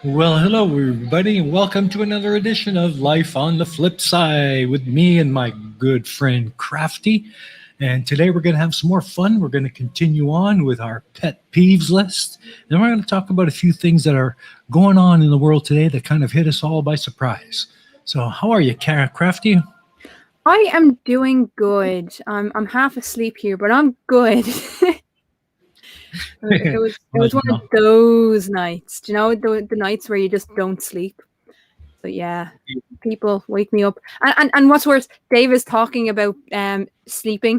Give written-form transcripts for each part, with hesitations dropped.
Well, hello, everybody, and welcome to another edition of Life on the Flip Side with me and my good friend Crafty. And today we're going to have some more fun. We're going to continue on with our pet peeves list. And we're going to talk about a few things that are going on in the world today that kind of hit us all by surprise. So, how are you, Crafty? I am doing good. I'm half asleep here, but I'm good. It was Well, one of those nights. Do you know the nights where you just don't sleep? So yeah, people wake me up. And what's worse, Dave is talking about sleeping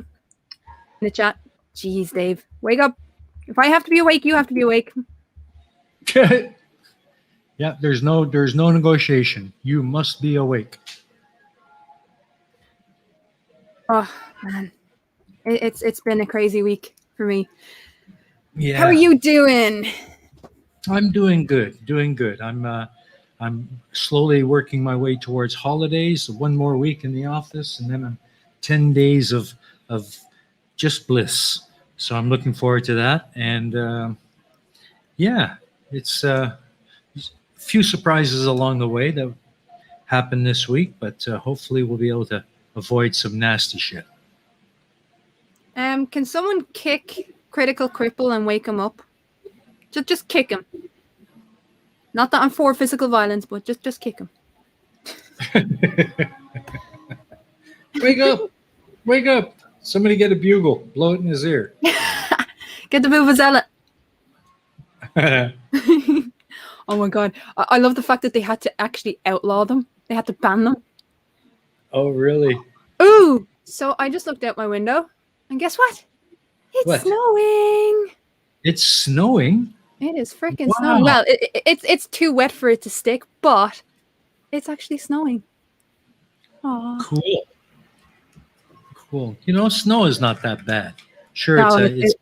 in the chat. Jeez, Dave, wake up. If I have to be awake, you have to be awake. yeah, there's no negotiation. You must be awake. Oh man, it's been a crazy week for me. Yeah. How are you doing? I'm doing good, doing good. I'm slowly working my way towards holidays. One more week in the office, and then I'm 10 days of just bliss. So I'm looking forward to that. And yeah, it's a few surprises along the way that happened this week, but hopefully we'll be able to avoid some nasty shit. Can someone kick Critical Cripple and wake him up? Just kick him. Not that I'm for physical violence, but just kick him. Wake up! Wake up! Somebody get a bugle, blow it in his ear. Get the vuvuzela. Oh my god. I love the fact that they had to actually outlaw them. They had to ban them. Oh, really? Ooh! So I just looked out my window, and guess what? It's What? snowing. It's snowing? It is freaking Wow. snowing. Well, it's too wet for it to stick, but it's actually snowing. Aww. Cool. Cool. You know, snow is not that bad. Sure, No, it's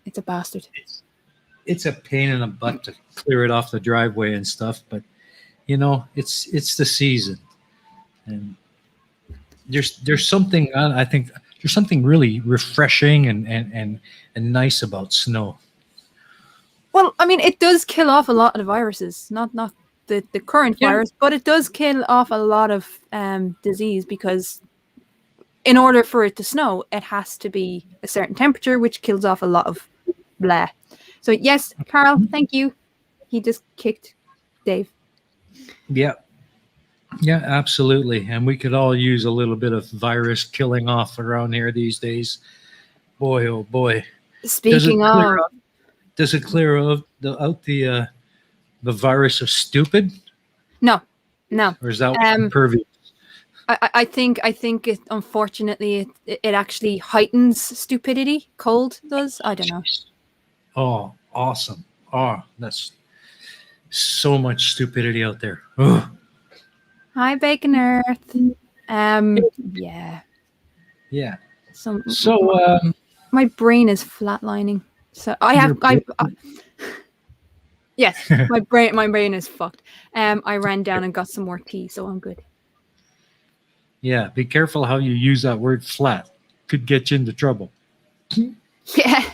it's a bastard. it's a pain in the butt to clear it off the driveway and stuff, but you know, it's the season, and there's something I think there's something really refreshing and nice about snow. Well, I mean, it does kill off a lot of viruses. Not the current Yeah. virus, but it does kill off a lot of disease because in order for it to snow, it has to be a certain temperature, which kills off a lot of blah. So yes, Carl, thank you. He just kicked Dave. Yeah. Yeah, absolutely. And we could all use a little bit of virus killing off around here these days. Boy, oh boy. Speaking of, Does it clear out the virus of stupid, no, or is that Um, pervious? I think it unfortunately it actually heightens stupidity. Cold does. I don't know. Oh, awesome. Oh, that's so much stupidity out there. Ugh. Hi, Bacon Earth. Yeah. Yeah. So So, my brain is flatlining. So yes, my brain is fucked. I ran down and got some more tea, so I'm good. yeah, be careful how you use that word flat. Could get you into trouble. Yeah.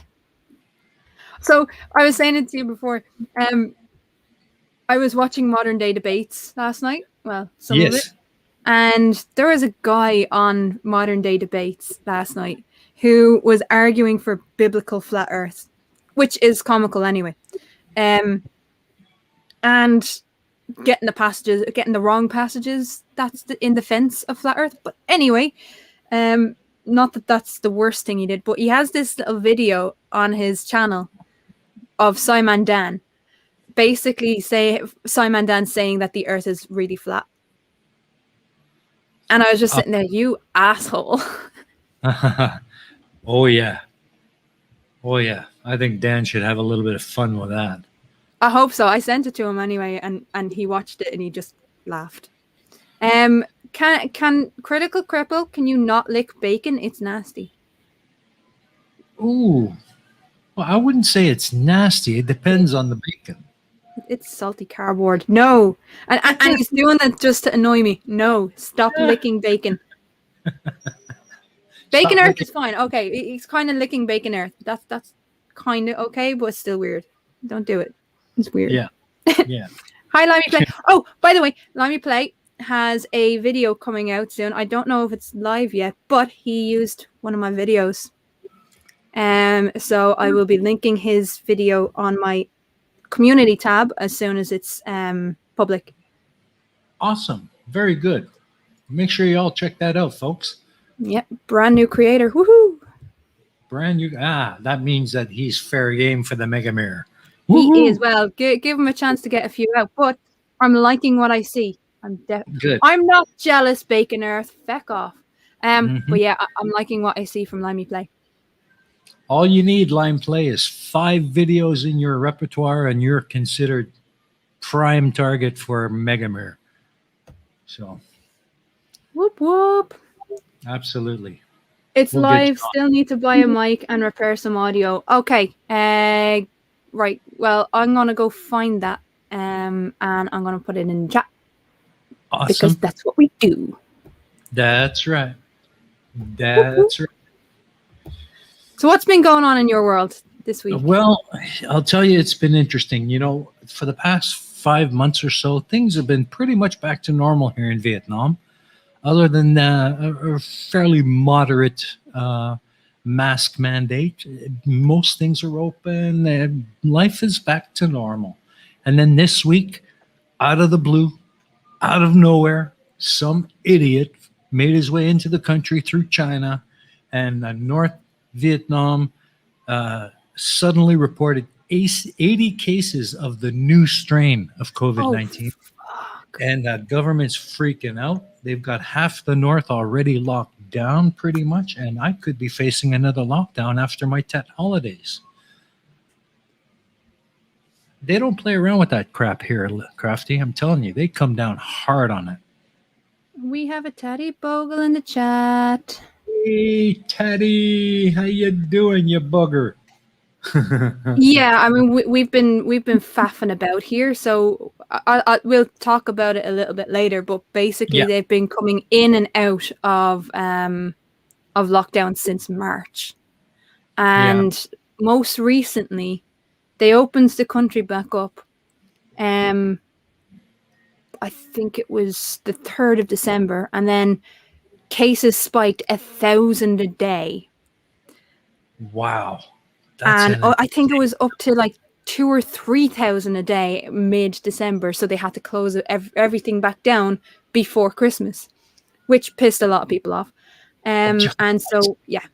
So I was saying it to you before. I was watching Modern Day Debates last night. Well, some of it. Yes. And there was a guy on Modern Day Debates last night who was arguing for biblical flat earth, which is comical anyway. And getting the wrong passages, that's in defense of flat earth. But anyway, not that that's the worst thing he did, but he has this little video on his channel of Simon Dan, basically Simon Dan saying that the earth is really flat. And I was just sitting there, you asshole. Oh yeah. Oh yeah. I think Dan should have a little bit of fun with that. I hope so. I sent it to him anyway, and he watched it and he just laughed. Can Critical Cripple, can you not lick bacon? It's nasty. Ooh. Well, I wouldn't say it's nasty. It depends on the bacon. It's salty cardboard. No. And he's doing that just to annoy me. No. Stop licking bacon. Bacon Earth is fine. Okay. He's kind of licking Bacon Earth. That's kind of okay, but it's still weird. Don't do it. It's weird. Yeah. Yeah. Hi, Limey Play. Oh, by the way, Limey Play has a video coming out soon. I don't know if it's live yet, but he used one of my videos. So I will be linking his video on my community tab as soon as it's public. Awesome. Very good. Make sure you all check that out, folks. Yep, brand new creator. Woohoo! Brand new. That means that he's fair game for the Mega Mirror. He is. Well, give him a chance to get a few out, but I'm liking what I see. Good. I'm not jealous, Bacon Earth. Feck off. But yeah, I'm liking what I see from Limey Play. All you need, Lime Play, is 5 videos in your repertoire, and you're considered prime target for Mega Mirror. So, Whoop whoop. absolutely. It's We'll get live. you on. Still need to buy a mic and repair some audio. Okay. Right. Well, I'm gonna go find that. And I'm gonna put it in the chat because Awesome. that's what we do. That's right. That's right. So what's been going on in your world this week? Well, I'll tell you, it's been interesting. For the past 5 months or so, things have been pretty much back to normal here in Vietnam, other than a fairly moderate mask mandate. Most things are open, and life is back to normal. And then this week, out of the blue, out of nowhere, some idiot made his way into the country through China, and North Vietnam suddenly reported 80 cases of the new strain of COVID-19. And the government's freaking out. They've got half the north already locked down pretty much, and I could be facing another lockdown after my Tet holidays. They don't play around with that crap here, Crafty. I'm telling you, they come down hard on it. We have a Teddy Bogle in the chat. Hey, Teddy, how you doing, you bugger? Yeah, I mean we've been faffing about here, so we'll talk about it a little bit later. But basically, they've been coming in and out of lockdown since March, and most recently, they opened the country back up. I think it was the 3rd of December, and then cases spiked 1,000 a day. Wow. And I think it was up to like 2,000 or 3,000 a day mid-December, so they had to close everything back down before Christmas, which pissed a lot of people off. And so, yeah,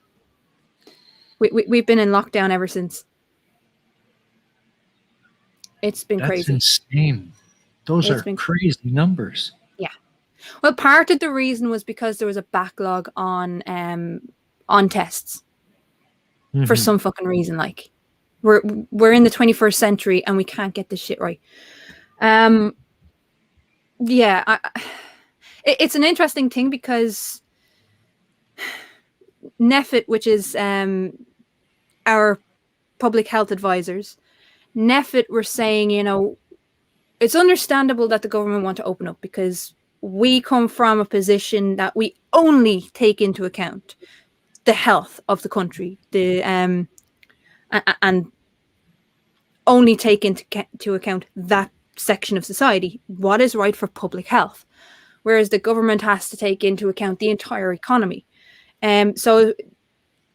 we've been in lockdown ever since. It's been crazy. That's insane. Those are crazy numbers. Yeah. Well, part of the reason was because there was a backlog on tests. For some fucking reason, like we're in the 21st century and we can't get this shit right. It's an interesting thing because NEFIT, which is our public health advisors, NEFIT were saying, it's understandable that the government want to open up because we come from a position that we only take into account the health of the country, and only take into account that section of society, what is right for public health, whereas the government has to take into account the entire economy. So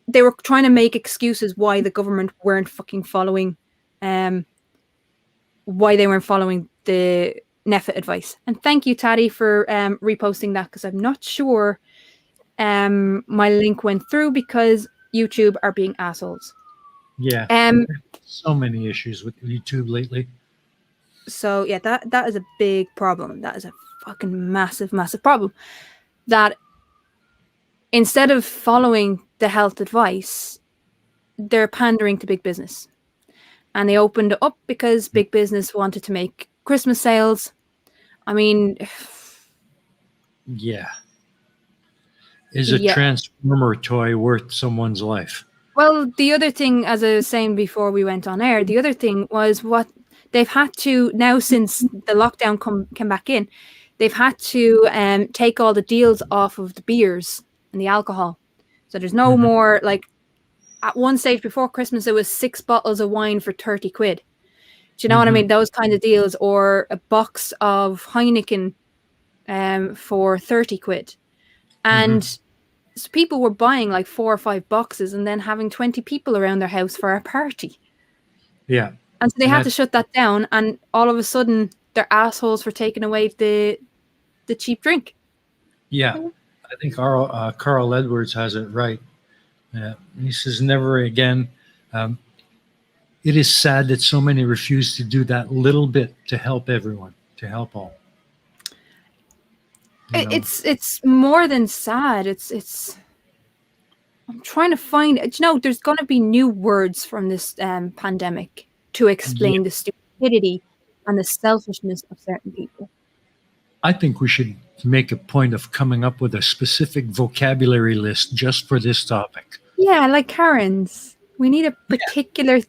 they were trying to make excuses why the government weren't fucking following, why they weren't following the NEFIT advice. And thank you, Taddy, for reposting that, because I'm not sure my link went through because YouTube are being assholes. Yeah. So many issues with YouTube lately. So yeah, that is a big problem. That is a fucking massive, massive problem. That instead of following the health advice, they're pandering to big business. And they opened it up because big business wanted to make Christmas sales. I mean, yeah. Is a Transformer toy worth someone's life? Well, the other thing, as I was saying before we went on air, the other thing was what they've had to, now since the lockdown came back in, they've had to take all the deals off of the beers and the alcohol. So there's no more, like, at one stage before Christmas, it was 6 bottles of wine for 30 quid. Do you know what I Mhm. mean? Those kind of deals, or a box of Heineken for 30 quid. And so people were buying like 4 or 5 boxes and then having 20 people around their house for a party. Yeah. And so they And had to shut that down, and all of a sudden they're assholes for taking away the cheap drink. yeah, I think Carl Edwards has it right. Yeah. He says, never again. Um, it is sad that so many refuse to do that little bit to help everyone, to help all. You know, It's more than sad. It's I'm trying to find. You know, there's going to be new words from this pandemic to yeah, explain the stupidity and the selfishness of certain people. I think we should make a point of coming up with a specific vocabulary list just for this topic. Yeah, like Karens. We need a Yeah, particular.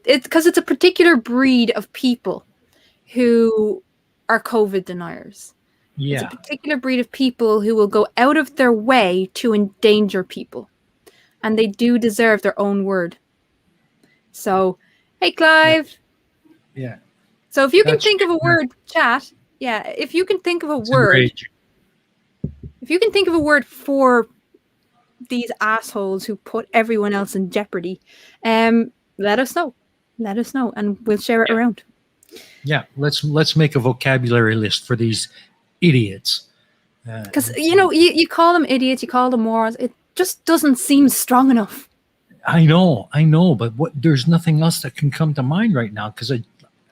It's because it's a particular breed of people who are COVID deniers. It's a yeah, particular breed of people who will go out of their way to endanger people. And they do deserve their own word. So, hey, yeah, Clive. yeah. So if you can That's think of a word, chat, yeah, if you can think of a it's word, enraging. if you can think of a word for these assholes who put everyone else in jeopardy, let us know. Let us know and we'll share it Yeah, around. yeah. Let's make a vocabulary list for these idiots. Because, you know, you call them idiots, you call them morons. It just doesn't seem strong enough. I know, but what? There's nothing else that can come to mind right now because,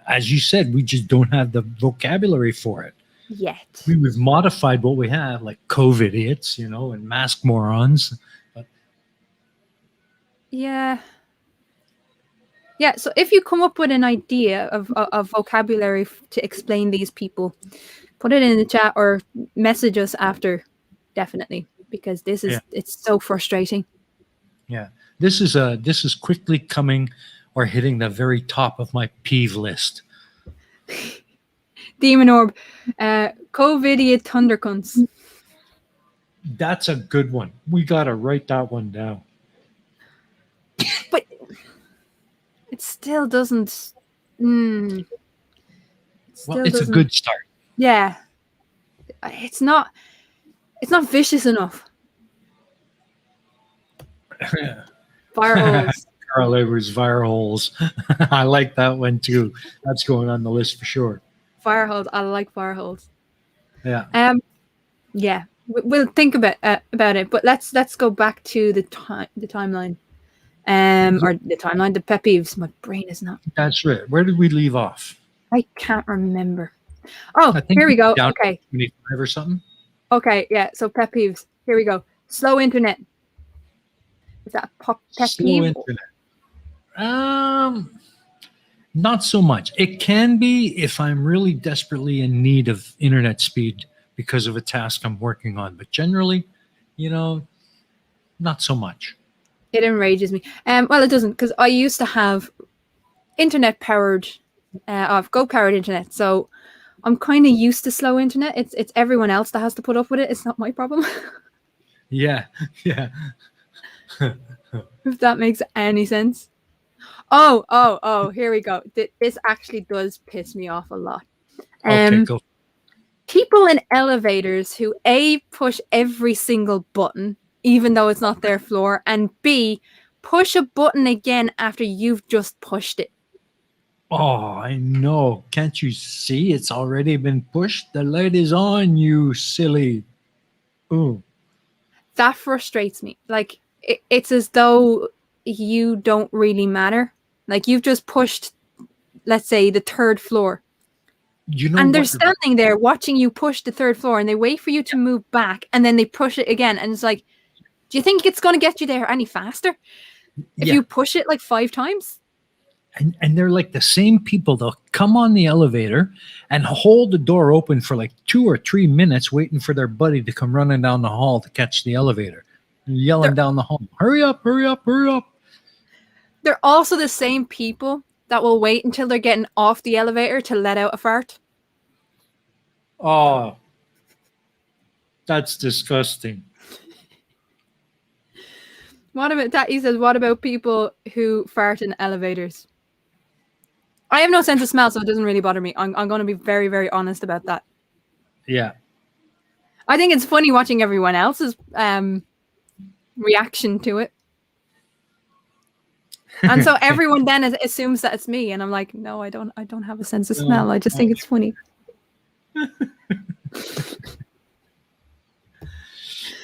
as you said, we just don't have the vocabulary for it. Yet. We've modified what we have, like COVID idiots, and mask morons. But Yeah. Yeah, so if you come up with an idea of vocabulary to explain these people, put it in the chat or message us after, definitely, because yeah, it's so frustrating. yeah, this is quickly coming or hitting the very top of my peeve list. Demon Orb, COVIDiot Thundercunts. That's a good one. We gotta write that one down. But it still doesn't. It Well, still it's a doesn't. good start. Yeah, it's not. It's not vicious enough. Fire holes. Carl Edwards fire holes. I like that one too. That's going on the list for sure. Fire holes. I like fire holes. Yeah. Yeah, we'll think about it. But let's go back to the timeline. Or the timeline, the pet peeves. My brain is not. That's right. Where did we leave off? I can't remember. Oh, I think here we go. down Okay. 25 or something. Okay, yeah. So pet peeves. Here we go. Slow internet. Is that a pet Slow peeve? internet. Not so much. It can be if I'm really desperately in need of internet speed because of a task I'm working on. But generally, not so much. It enrages me. Well, it doesn't, because I used to have internet powered, I've go powered internet, so I'm kind of used to slow internet. It's everyone else that has to put up with it. It's not my problem. Yeah, yeah. If that makes any sense. Oh, here we go. This actually does piss me off a lot. Okay, go. People in elevators who A, push every single button, even though it's not their floor, and B, push a button again after you've just pushed it. Oh, I know. Can't you see? It's already been pushed. The light is on, you silly. Ooh. That frustrates me. Like, it's as though you don't really matter. Like, you've just pushed, let's say, the 3rd floor. You know And they're what? standing there watching you push the 3rd floor, and they wait for you to move back, and then they push it again. And it's like, do you think it's going to get you there any faster if you push it like 5 times? And they're like the same people. They'll come on the elevator and hold the door open for like 2 or 3 minutes, waiting for their buddy to come running down the hall to catch the elevator, yelling down the hall, "Hurry up! Hurry up! Hurry up!" They're also the same people that will wait until they're getting off the elevator to let out a fart. Oh, that's disgusting. What about that? He says, what about people who fart in elevators? I have no sense of smell, so it doesn't really bother me. I'm going to be very, very honest about that. Yeah. I think it's funny watching everyone else's reaction to it. And so everyone then assumes that it's me, and I'm like, no, I don't have a sense of smell. I just think it's funny.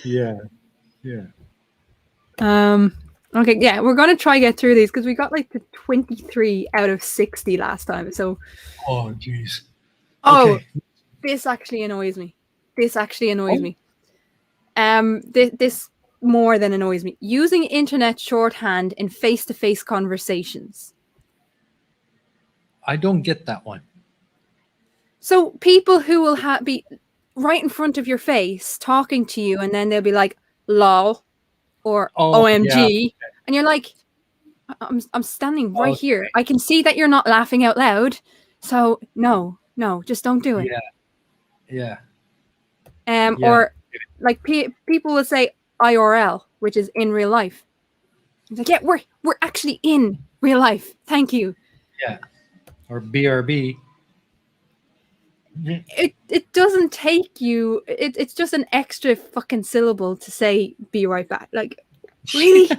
Yeah. Okay, yeah, we're gonna try get through these because we got like to 23 out of 60 last time. So Oh, jeez. Oh, Okay. this actually annoys me. This more than annoys me. Using internet shorthand in face-to-face conversations. I don't get that one. So people who will be right in front of your face talking to you, and then they'll be like, lol, or OMG. Yeah. And you're like, I'm standing right here. I can see that you're not laughing out loud. So no, just don't do it. Yeah. Or like people will say IRL, which is in real life. It's like, yeah, we're actually in real life. Thank you. Yeah. Or BRB. It doesn't take you. It's just an extra fucking syllable to say be right back. Like, really?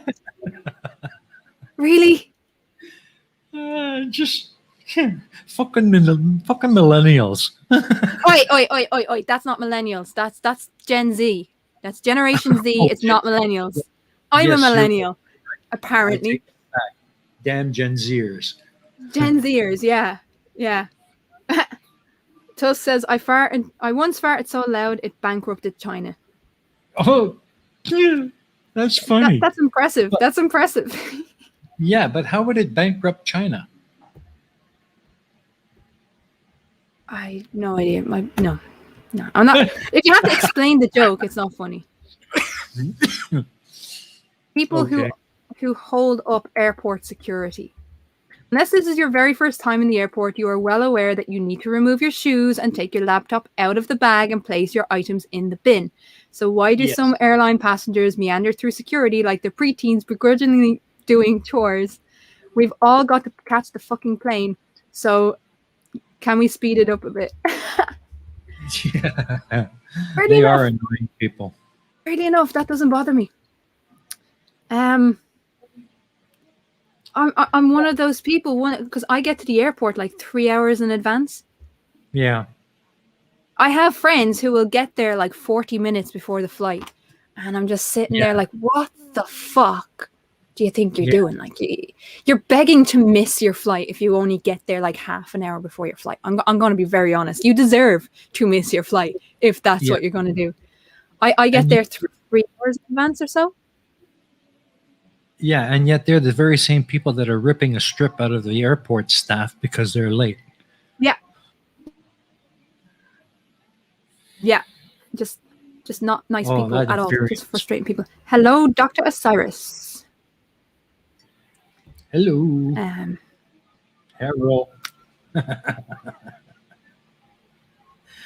Really? Just fucking millennials. Oi. That's not millennials. That's Gen Z. That's Generation Z. It's not millennials. I'm a millennial, apparently. Damn Gen Zers. Gen Zers, yeah. Tuss says, I once farted so loud it bankrupted China. Oh, that's funny. That's impressive. That's impressive. Yeah, but how would it bankrupt China? I have no idea. No. I'm not. If you have to explain the joke, it's not funny. People who hold up airport security. Unless this is your very first time in the airport, you are well aware that you need to remove your shoes and take your laptop out of the bag and place your items in the bin. So why do some airline passengers meander through security like they're preteens begrudgingly doing chores? We've all got to catch the fucking plane. So can we speed it up a bit? Yeah. They are annoying people. Weirdly enough, that doesn't bother me. I'm one of those people because I get to the airport like 3 hours in advance. Yeah. I have friends who will get there like 40 minutes before the flight, and I'm just sitting there like, what the fuck do you think you're doing? Like, you're begging to miss your flight if you only get there like half an hour before your flight. I'm going to be very honest. You deserve to miss your flight if that's what you're going to do. I get there 3 hours in advance or so. Yeah, and yet they're the very same people that are ripping a strip out of the airport staff because they're late. Yeah. Yeah. Just not nice people at all. Just frustrating people. Hello, Dr. Osiris. Hello. Hello.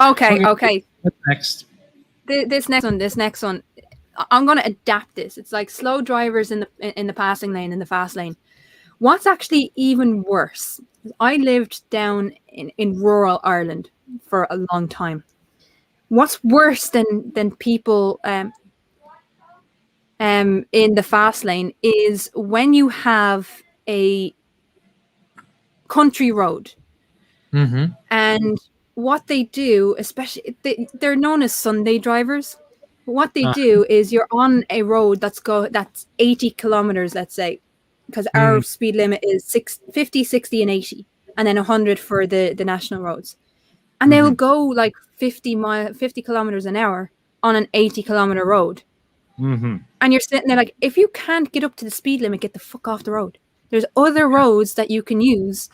Okay. What's next? This next one. I'm going to adapt this. It's like slow drivers in the passing lane, in the fast lane. What's actually even worse? I lived down in rural Ireland for a long time. What's worse than people in the fast lane is when you have a country road, and what they do, especially they're known as Sunday drivers. What they do is you're on a road that's 80 kilometers, let's say, because our speed limit is 50, 60, and 80, and then 100 for the national roads. And they will go like 50 kilometers an hour on an 80 kilometer road. And you're sitting there like, if you can't get up to the speed limit, get the fuck off the road. There's other roads that you can use.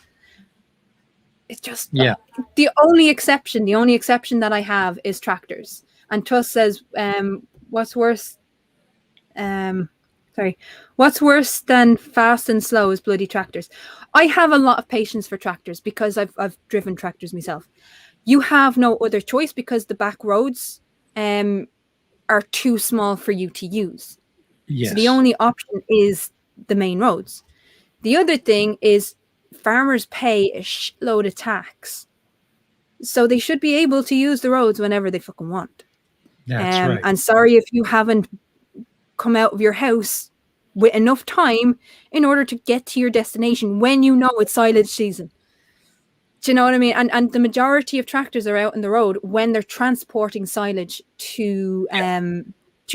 It's just the only exception that I have is tractors. And Tuss says, what's worse than fast and slow is bloody tractors. I have a lot of patience for tractors because I've driven tractors myself. You have no other choice because the back roads are too small for you to use. Yes. So the only option is the main roads. The other thing is farmers pay a shitload of tax. So they should be able to use the roads whenever they fucking want. That's right. And sorry if you haven't come out of your house with enough time in order to get to your destination when you know it's silage season. Do you know what I mean? And the majority of tractors are out in the road when they're transporting silage to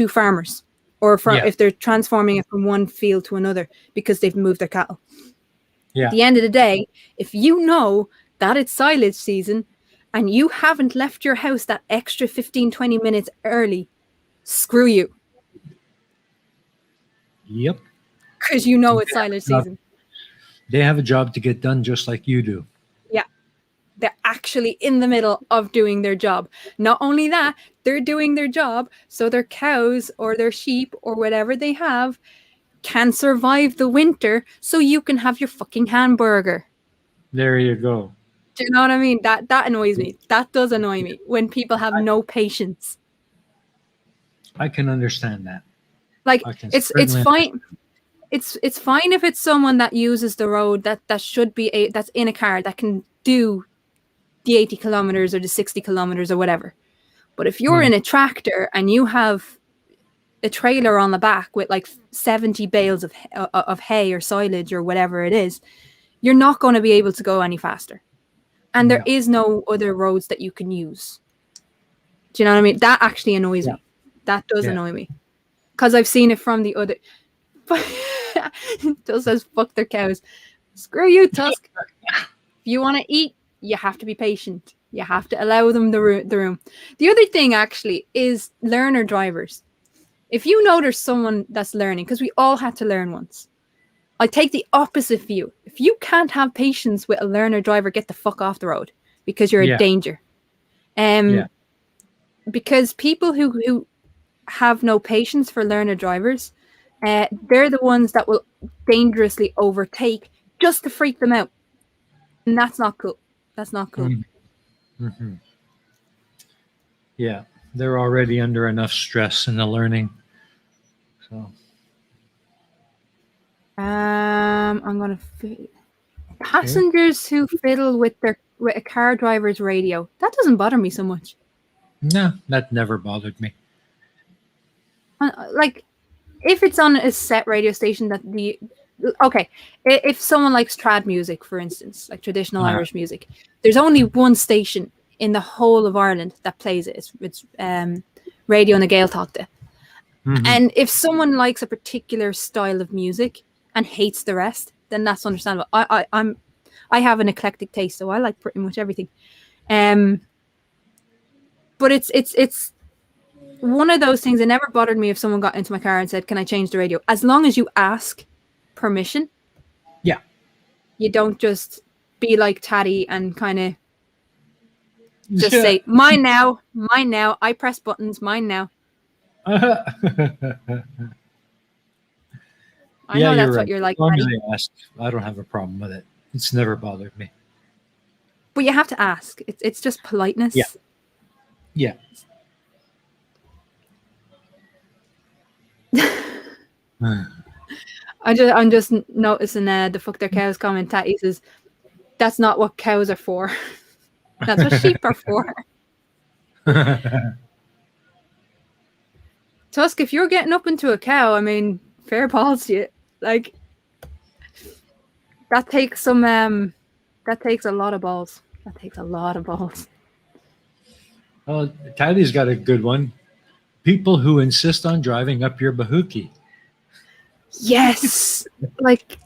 farmers, or if they're transforming it from one field to another because they've moved their cattle. Yeah. At the end of the day, if you know that it's silage season and you haven't left your house that extra 15, 20 minutes early, screw you. Yep. Because you know it's silage season. They have a job to get done just like you do. Yeah. They're actually in the middle of doing their job. Not only that, they're doing their job so their cows or their sheep or whatever they have can survive the winter so you can have your fucking hamburger. There you go. Do you know what I mean? That annoys me. That does annoy me when people have no patience. I can understand that. Like it's fine. It's fine if it's someone that uses the road that should be that's in a car that can do the 80 kilometers or the 60 kilometers or whatever. But if you're in a tractor and you have a trailer on the back with like 70 bales of hay or silage or whatever it is, you're not going to be able to go any faster. And there is no other roads that you can use. Do you know what I mean? That actually annoys me. That does annoy me. Because I've seen it from the other. Just says fuck their cows. Screw you, Tusk. If you want to eat, you have to be patient. You have to allow them the room. The other thing actually is learner drivers. If you know there's someone that's learning, because we all had to learn once, I take the opposite view. If you can't have patience with a learner driver, get the fuck off the road because you're a danger. Because people who have no patience for learner drivers, they're the ones that will dangerously overtake just to freak them out. And that's not cool. That's not cool. Mm-hmm. Yeah, they're already under enough stress in the learning. So, I'm gonna passengers who fiddle with a car driver's radio. That doesn't bother me so much. No, that never bothered me. Like, if it's on a set radio station that if someone likes trad music, for instance, like traditional Irish music, there's only one station in the whole of Ireland that plays it. It's Radio na Gaeltachta. And if someone likes a particular style of music and hates the rest, then that's understandable. I have an eclectic taste, so I like pretty much everything. But it's one of those things. It never bothered me if someone got into my car and said, "Can I change the radio?" As long as you ask permission. Yeah. You don't just be like Taddy and kind of just say, "Mine now, mine now. I press buttons, mine now." I know that's what you're like. As long as they ask, I don't have a problem with it. It's never bothered me. But you have to ask. It's just politeness. Yeah. Yeah. I'm just noticing the fuck their cows comment. Tatty says, "That's not what cows are for. That's what sheep are for." Tusk, if you're getting up into a cow, I mean, fair balls to you. Like, that takes some that takes a lot of balls. That takes a lot of balls. Oh, Taddy's got a good one. People who insist on driving up your bahookie. Yes. Like,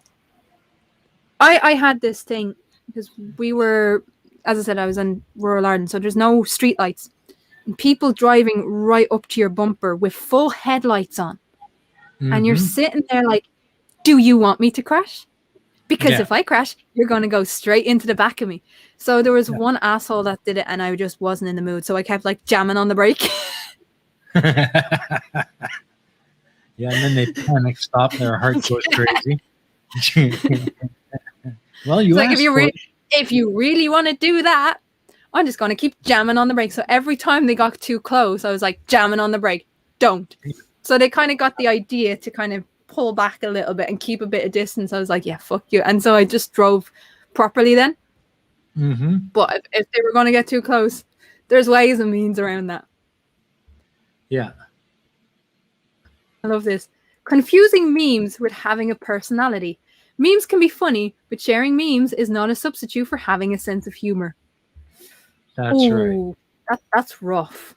I had this thing because we were, as I said, I was in rural Ireland, so there's no street lights. And people driving right up to your bumper with full headlights on. And you're sitting there like, do you want me to crash? Because if I crash, you're going to go straight into the back of me. So there was one asshole that did it and I just wasn't in the mood. So I kept like jamming on the brake. Yeah, and then they panic stop. Their heart goes crazy. Well, you asked like if you really want to do that, I'm just going to keep jamming on the brake. So every time they got too close, I was like jamming on the brake. Don't. So they kind of got the idea to kind of pull back a little bit and keep a bit of distance. I was like, yeah, fuck you. And so I just drove properly then. Mm-hmm. But if they were going to get too close, there's ways and means around that. Yeah. I love this. Confusing memes with having a personality. Memes can be funny, but sharing memes is not a substitute for having a sense of humor. That's right. Ooh, that's rough.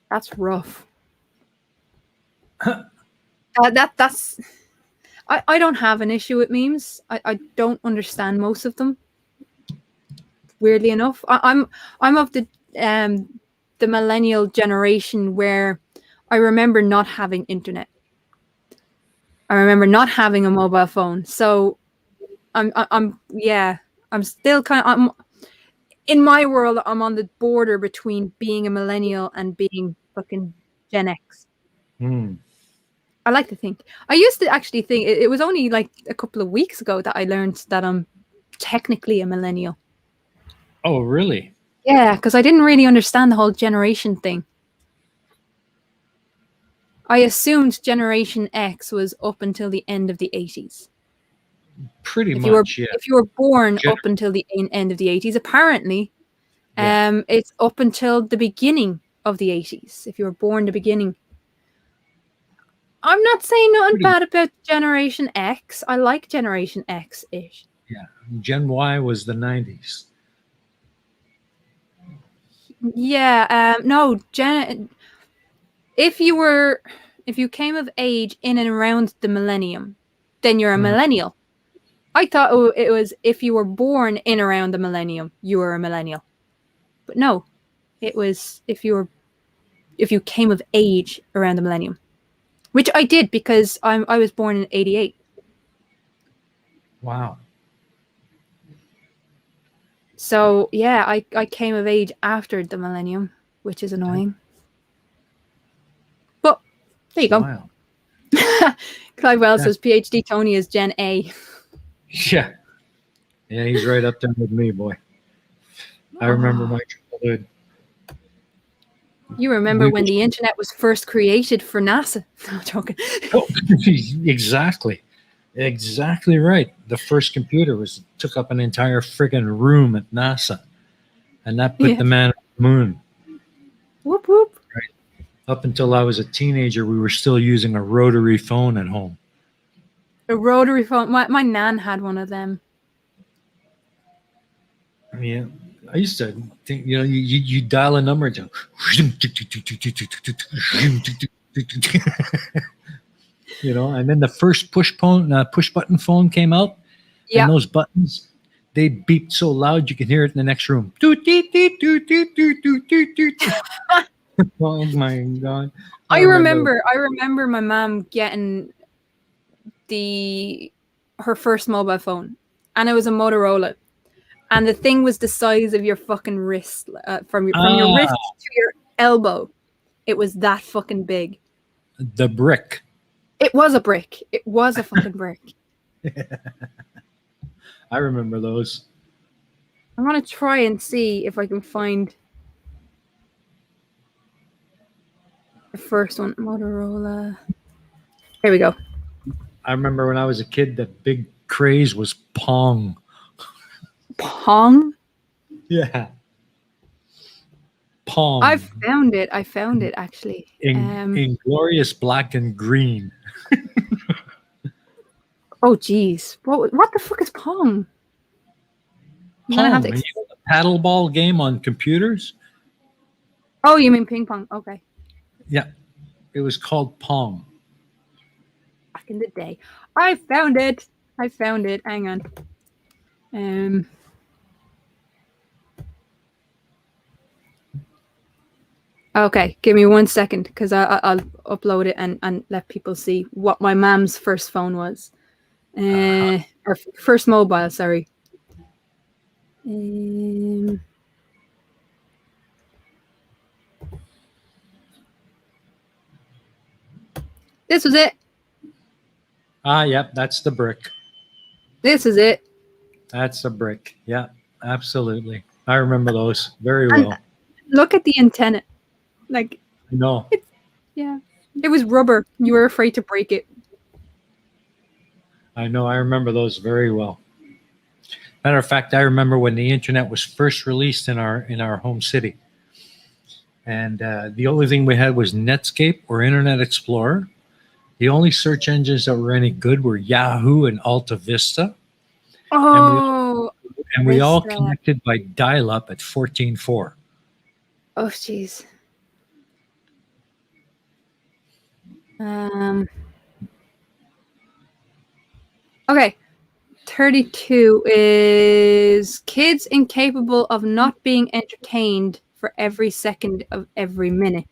That's rough. That's. I don't have an issue with memes. I don't understand most of them. Weirdly enough, I'm of the millennial generation where I remember not having internet. I remember not having a mobile phone. So I'm still I'm in my world, I'm on the border between being a millennial and being fucking Gen X. Mm. I like to think. I used to actually think it was only like a couple of weeks ago that I learned that I'm technically a millennial. Oh, really? Yeah, because I didn't really understand the whole generation thing. I assumed Generation X was up until the end of the 80s. Pretty If you were much, yeah. if you were born Gen- up until the end of the 80s, apparently, yeah. it's up until the beginning of the 80s. If you were born the beginning. I'm not saying nothing Pretty, bad about Generation X. I like Generation X-ish. yeah. Gen Y was the 90s. Yeah, no, if you came of age in and around the millennium, then you're a Mhm. millennial. I thought it was if you were born in around the millennium, you were a millennial. But no, it was if you came of age around the millennium, which I did because I was born in '88. Wow. So yeah, I came of age after the millennium, which is annoying. But there you go. Wow. Clive Wells That's, says PhD Tony is Gen A. yeah. Yeah, he's right up there with me, boy. I remember my childhood. You remember We when the internet was first created for NASA? No, I'm joking. oh, exactly. Exactly right. The first computer took up an entire friggin' room at NASA. And that put Yeah. the man on the moon. Whoop whoop. Up until I was a teenager, we were still using a rotary phone at home. A rotary phone. My nan had one of them. Yeah. I used to think, you dial a number to and then the first push button phone came out, Yeah. and those buttons, they beeped so loud you could hear it in the next room. Oh my god! I remember my mom getting her first mobile phone, and it was a Motorola, and the thing was the size of your fucking wrist, from your wrist to your elbow. It was that fucking big. The brick. It was a brick. It was a fucking brick. I remember those. I'm gonna try and see if I can find the first one. Motorola. Here we go. I remember when I was a kid, the big craze was Pong. Pong. Yeah. Pong. I found it actually. In glorious black and green. Oh geez. What the fuck is Pong? Pong. The paddle ball game on computers? Oh, you mean ping pong? Okay. Yeah. It was called Pong. Back in the day. I found it. Hang on. Okay, give me 1 second because I'll upload it and let people see what my mom's first phone was. Or first mobile, sorry. This was it. Yep, that's the brick. This is it. That's a brick. Yeah, absolutely. I remember those very well. Look at the antenna. Like, No. Yeah. It was rubber. You were afraid to break it. I know. I remember those very well. Matter of fact, I remember when the internet was first released in our home city, and the only thing we had was Netscape or Internet Explorer. The only search engines that were any good were Yahoo and Alta Vista, and we Oh, and we all Vista. connected by dial-up at 14.4. Oh, jeez. Um. Okay. 32 is kids incapable of not being entertained for every second of every minute.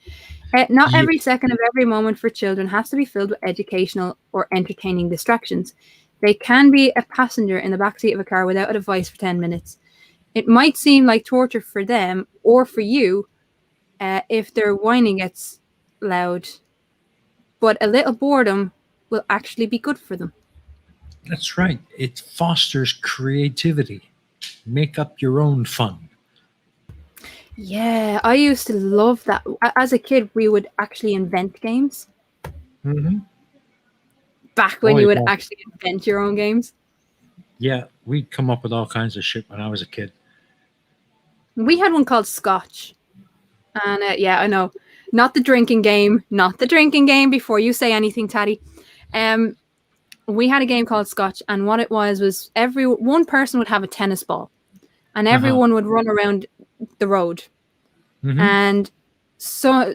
Not Yeah, every second of every moment for children has to be filled with educational or entertaining distractions. They can be a passenger in the backseat of a car without a device for 10 minutes. It might seem like torture for them or for you if their whining gets loud, but a little boredom will actually be good for them. that's right. It fosters creativity. Make up your own fun. Yeah, I used to love that. As a kid, we would actually invent games. Mm-hmm. Back Oh when you would yeah, actually invent your own games. yeah. We'd come up with all kinds of shit when I was a kid. We had one called Scotch. And yeah, I know. Not the drinking game. Not the drinking game before you say anything, Taddy. Um, we had a game called Scotch, and what it was every one person would have a tennis ball, and Uh-huh. everyone would run around the road. Mm-hmm. And so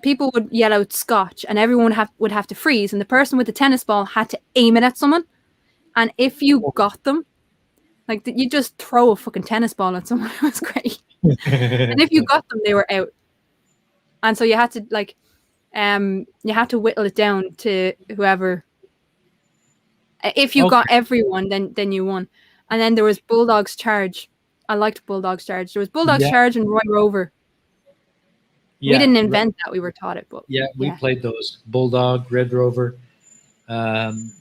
people would yell out Scotch, and everyone would have to freeze, and the person with the tennis ball had to aim it at someone. And if you got them, like you just throw a fucking tennis ball at someone. It was great. And if you got them, they were out. And so you had to whittle it down to whoever. If you got Okay. everyone, then you won. And then there was Bulldogs Charge. I liked Bulldogs Charge. There was Bulldogs Yeah, Charge and Roy Rover. We yeah, didn't invent that; we were taught it. But yeah. We yeah, played those Bulldog, Red Rover. Um,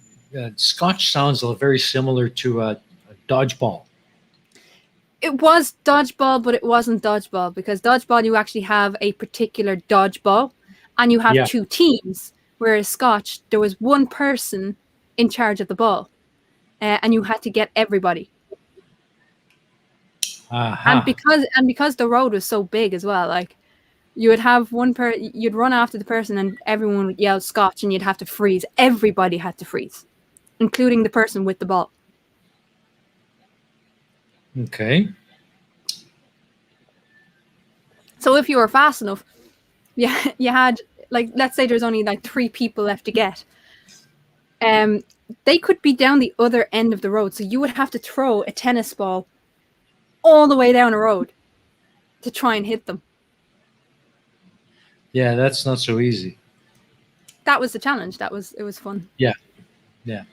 Scotch sounds very similar to a dodgeball. it was dodgeball, but it wasn't dodgeball because dodgeball you actually have a particular dodgeball, and you have Yeah. two teams. Whereas Scotch, there was one person in charge of the ball, and you had to get everybody. And Aha. because the road was so big as well, like you would have you'd run after the person, and everyone would yell Scotch, and you'd have to freeze. Everybody had to freeze, including the person with the ball. Okay. So if you were fast enough, yeah, you had like let's say there's only like 3 people left to get. They could be down the other end of the road, so you would have to throw a tennis ball all the way down a road to try and hit them. Yeah, that's not so easy. That was the challenge. It was fun. Yeah, yeah.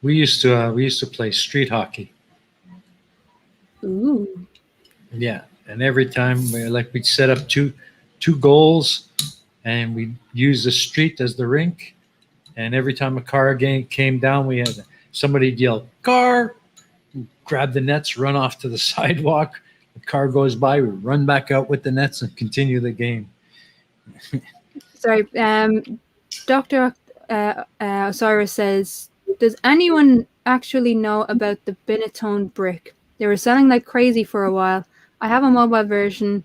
We used to play street hockey. Ooh. Yeah, and every time we'd set up two goals, and we'd use the street as the rink. And every time a car game came down, we had somebody yell "car," grab the nets, run off to the sidewalk. The car goes by, we run back out with the nets and continue the game. Sorry, Dr. Osiris says, does anyone actually know about the Binatone brick? They were selling like crazy for a while. I have a mobile version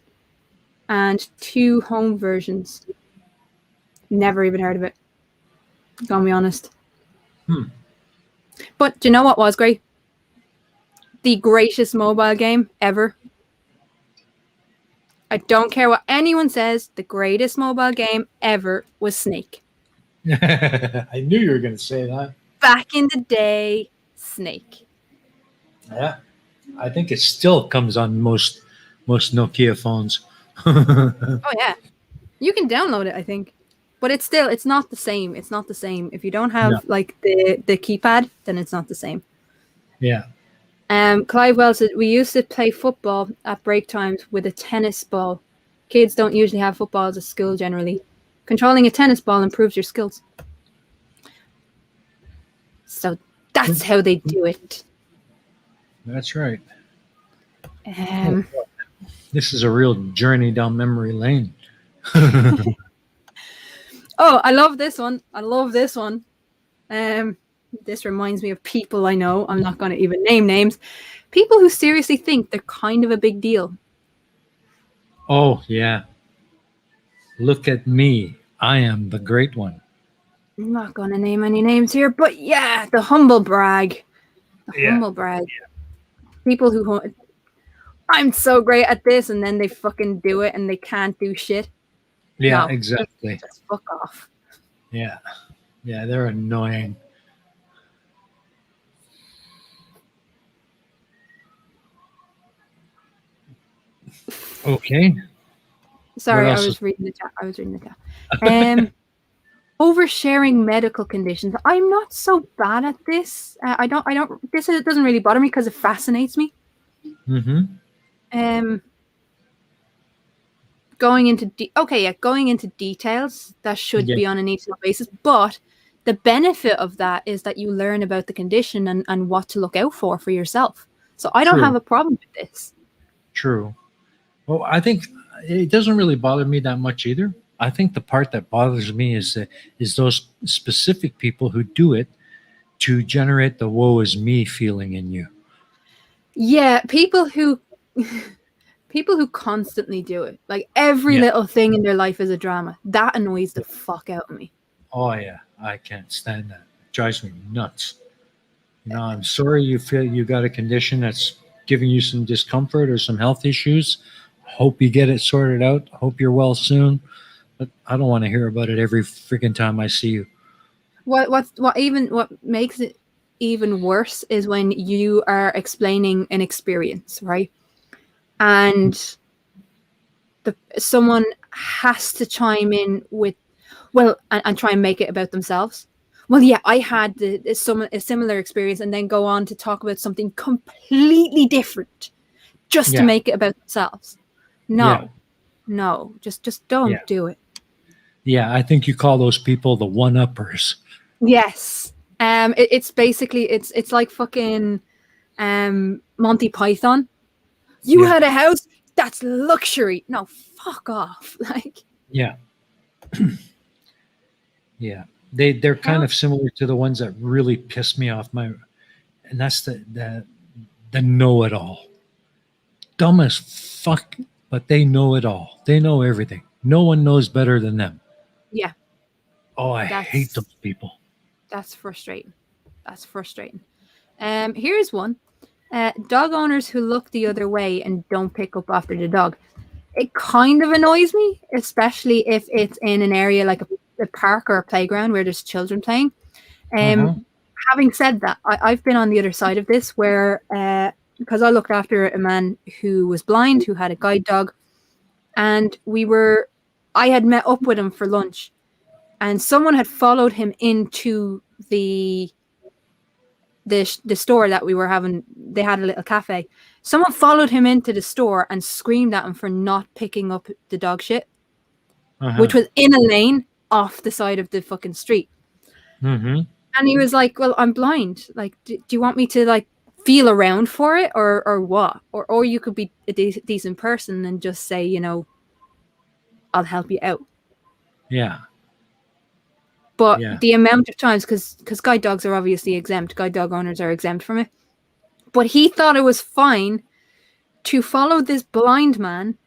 and 2 home versions. Never even heard of it. Gonna be honest. But do you know what was great? The greatest mobile game ever. I don't care what anyone says. The greatest mobile game ever was Snake. I knew you were going to say that. Back in the day, Snake. Yeah, I think it still comes on most Nokia phones. Oh yeah, you can download it, I think, but it's not the same. It's not the same if you don't have No. like the keypad. Then it's not the same. Yeah. Clive Wells said we used to play football at break times with a tennis ball. Kids don't usually have footballs at school generally. Controlling a tennis ball improves your skills. So that's how they do it. That's right. Um, This is a real journey down memory lane. oh, I love this one. I love this one. This reminds me of people I know. I'm not going to even name names. People who seriously think they're kind of a big deal. Oh, yeah. Look at me. I am the great one. I'm not going to name any names here, but yeah, the humble brag. The Yeah. humble brag. People who, I'm so great at this, and then they fucking do it and they can't do shit. Yeah, No, exactly. just fuck off. Yeah. Yeah, they're annoying. Okay. Sorry, I else was reading the chat. Oversharing medical conditions. I'm not so bad at this. This doesn't really bother me because it fascinates me. Mm-hmm. Going into details, that should Yeah. be on a need-to-know basis, but the benefit of that is that you learn about the condition and what to look out for yourself. So I don't have True. a problem with this. True. Well, I think it doesn't really bother me that much either. I think the part that bothers me is those specific people who do it to generate the "woe is me" feeling in you. Yeah, people who constantly do it, like every Yeah. little thing in their life is a drama. That annoys the fuck out of me. Oh yeah, I can't stand that. It drives me nuts. I'm sorry you feel you got a condition that's giving you some discomfort or some health issues. Hope you get it sorted out. Hope you're well soon. But I don't want to hear about it every freaking time I see you. What makes it even worse is when you are explaining an experience, right? And someone has to chime in with, well, and try and make it about themselves. Well, yeah, I had a similar experience, and then go on to talk about something completely different just to Yeah. make it about themselves. Yeah. No, just don't Yeah. do it. Yeah. I think you call those people the one-uppers. Yes. It's basically it's like fucking Monty Python. You Yeah. had a house? That's luxury. No, fuck off. Like, Yeah. Yeah. They're kind how? of similar to the ones that really piss me off. And that's the know it all. Dumb as fuck, but they know it all. They know everything. No one knows better than them. Yeah, Oh, I hate that's those people. that's frustrating. That's frustrating. Here's one. Dog owners who look the other way and don't pick up after the dog. It kind of annoys me, especially if it's in an area like a park or a playground where there's children playing. Uh-huh. Having said that, I've been on the other side of this where, because I looked after a man who was blind, who had a guide dog, and I had met up with him for lunch, and someone had followed him into the store that we were having. They had a little cafe. Someone followed him into the store and screamed at him for not picking up the dog shit, which Uh-huh. was in a lane off the side of the fucking street. Mm-hmm. And he was like, well, I'm blind. Like, do you want me to like feel around for it or what? Or you could be a decent person and just say, I'll help you out. Yeah. But Yeah. the amount of times, because guide dogs are obviously exempt, guide dog owners are exempt from it. But he thought it was fine to follow this blind man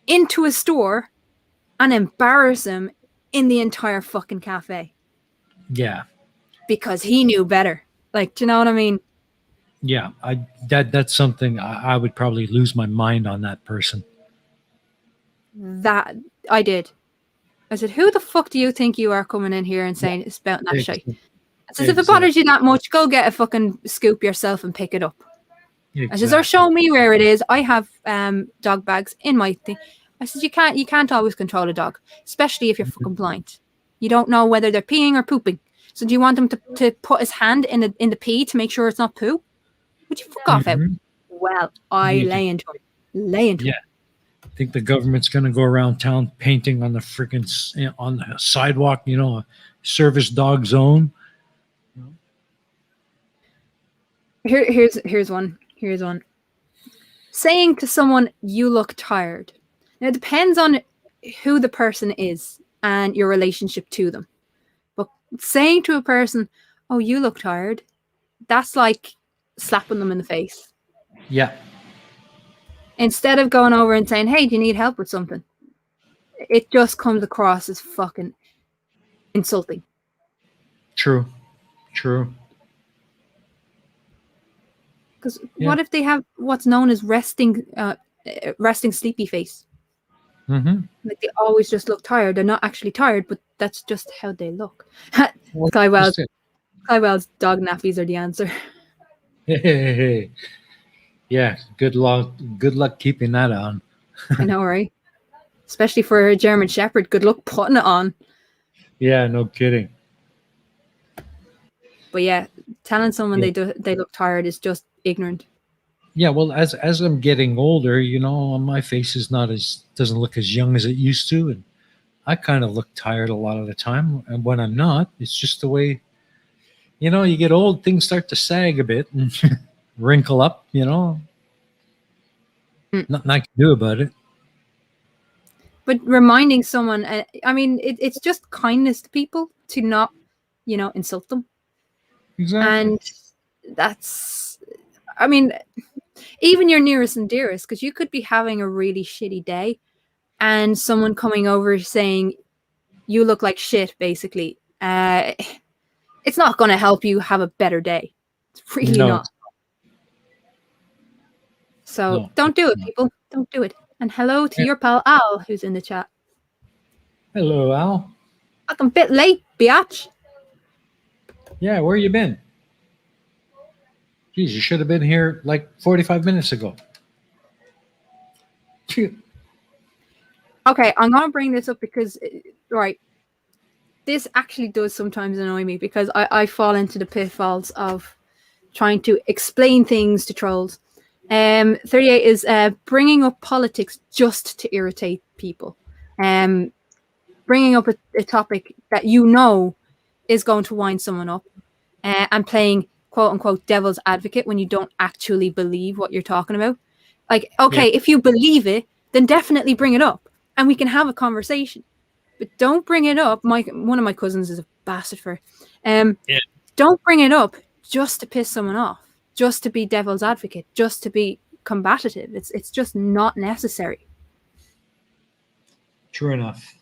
into a store and embarrass him in the entire fucking cafe. Yeah. Because he knew better. Like, do you know what I mean? Yeah. That's something I would probably lose my mind on that person. That I did. I said, who the fuck do you think you are coming in here and saying it's about that shit? I says, if it bothers you that much, go get a fucking scoop yourself and pick it up. Exactly. I says, or show me where it is. I have dog bags in my thing. I says, you can't always control a dog, especially if you're fucking blind. You don't know whether they're peeing or pooping. So do you want him to put his hand in the pee to make sure it's not poo? Would you fuck off out? Well, I lay into him. I think the government's going to go around town painting on the freaking on the sidewalk, a service dog zone. Here's one. Saying to someone, you look tired. Now, it depends on who the person is and your relationship to them. But saying to a person, oh, you look tired, that's like slapping them in the face. Yeah. Instead of going over and saying, hey, do you need help with something? It just comes across as fucking insulting. True. True. Because Yeah. what if they have what's known as resting sleepy face? Mm-hmm. Like they always just look tired. They're not actually tired, but that's just how they look. Well, Skywell's dog nappies are the answer. hey. Yeah. Good luck. Good luck keeping that on. I know, right? Especially for a German Shepherd. Good luck putting it on. Yeah. No kidding. But yeah, telling someone Yeah. they look tired is just ignorant. Yeah. Well, as I'm getting older, my face is not as doesn't look as young as it used to, and I kind of look tired a lot of the time. And when I'm not, it's just the way. You get old, things start to sag a bit and wrinkle up. Nothing I can do about it. But reminding someone, I mean, it's just kindness to people to not, insult them. Exactly. And that's, I mean, even your nearest and dearest, because you could be having a really shitty day and someone coming over saying, you look like shit, basically. It's not going to help you have a better day. It's really No. not. So No. don't do it, people. Don't do it. And hello to your pal Al, who's in the chat. Hello, Al. Fucking a bit late, biatch. Yeah, where you been? Geez, you should have been here like 45 minutes ago. Okay, I'm going to bring this up because, right, this actually does sometimes annoy me because I fall into the pitfalls of trying to explain things to trolls. 38 is bringing up politics just to irritate people. Bringing up a topic that is going to wind someone up and playing quote unquote devil's advocate when you don't actually believe what you're talking about. Like, okay, if you believe it, then definitely bring it up and we can have a conversation. But don't bring it up. One of my cousins is a bastard for it. Don't bring it up just to piss someone off, just to be devil's advocate, just to be combative. It's just not necessary. True enough.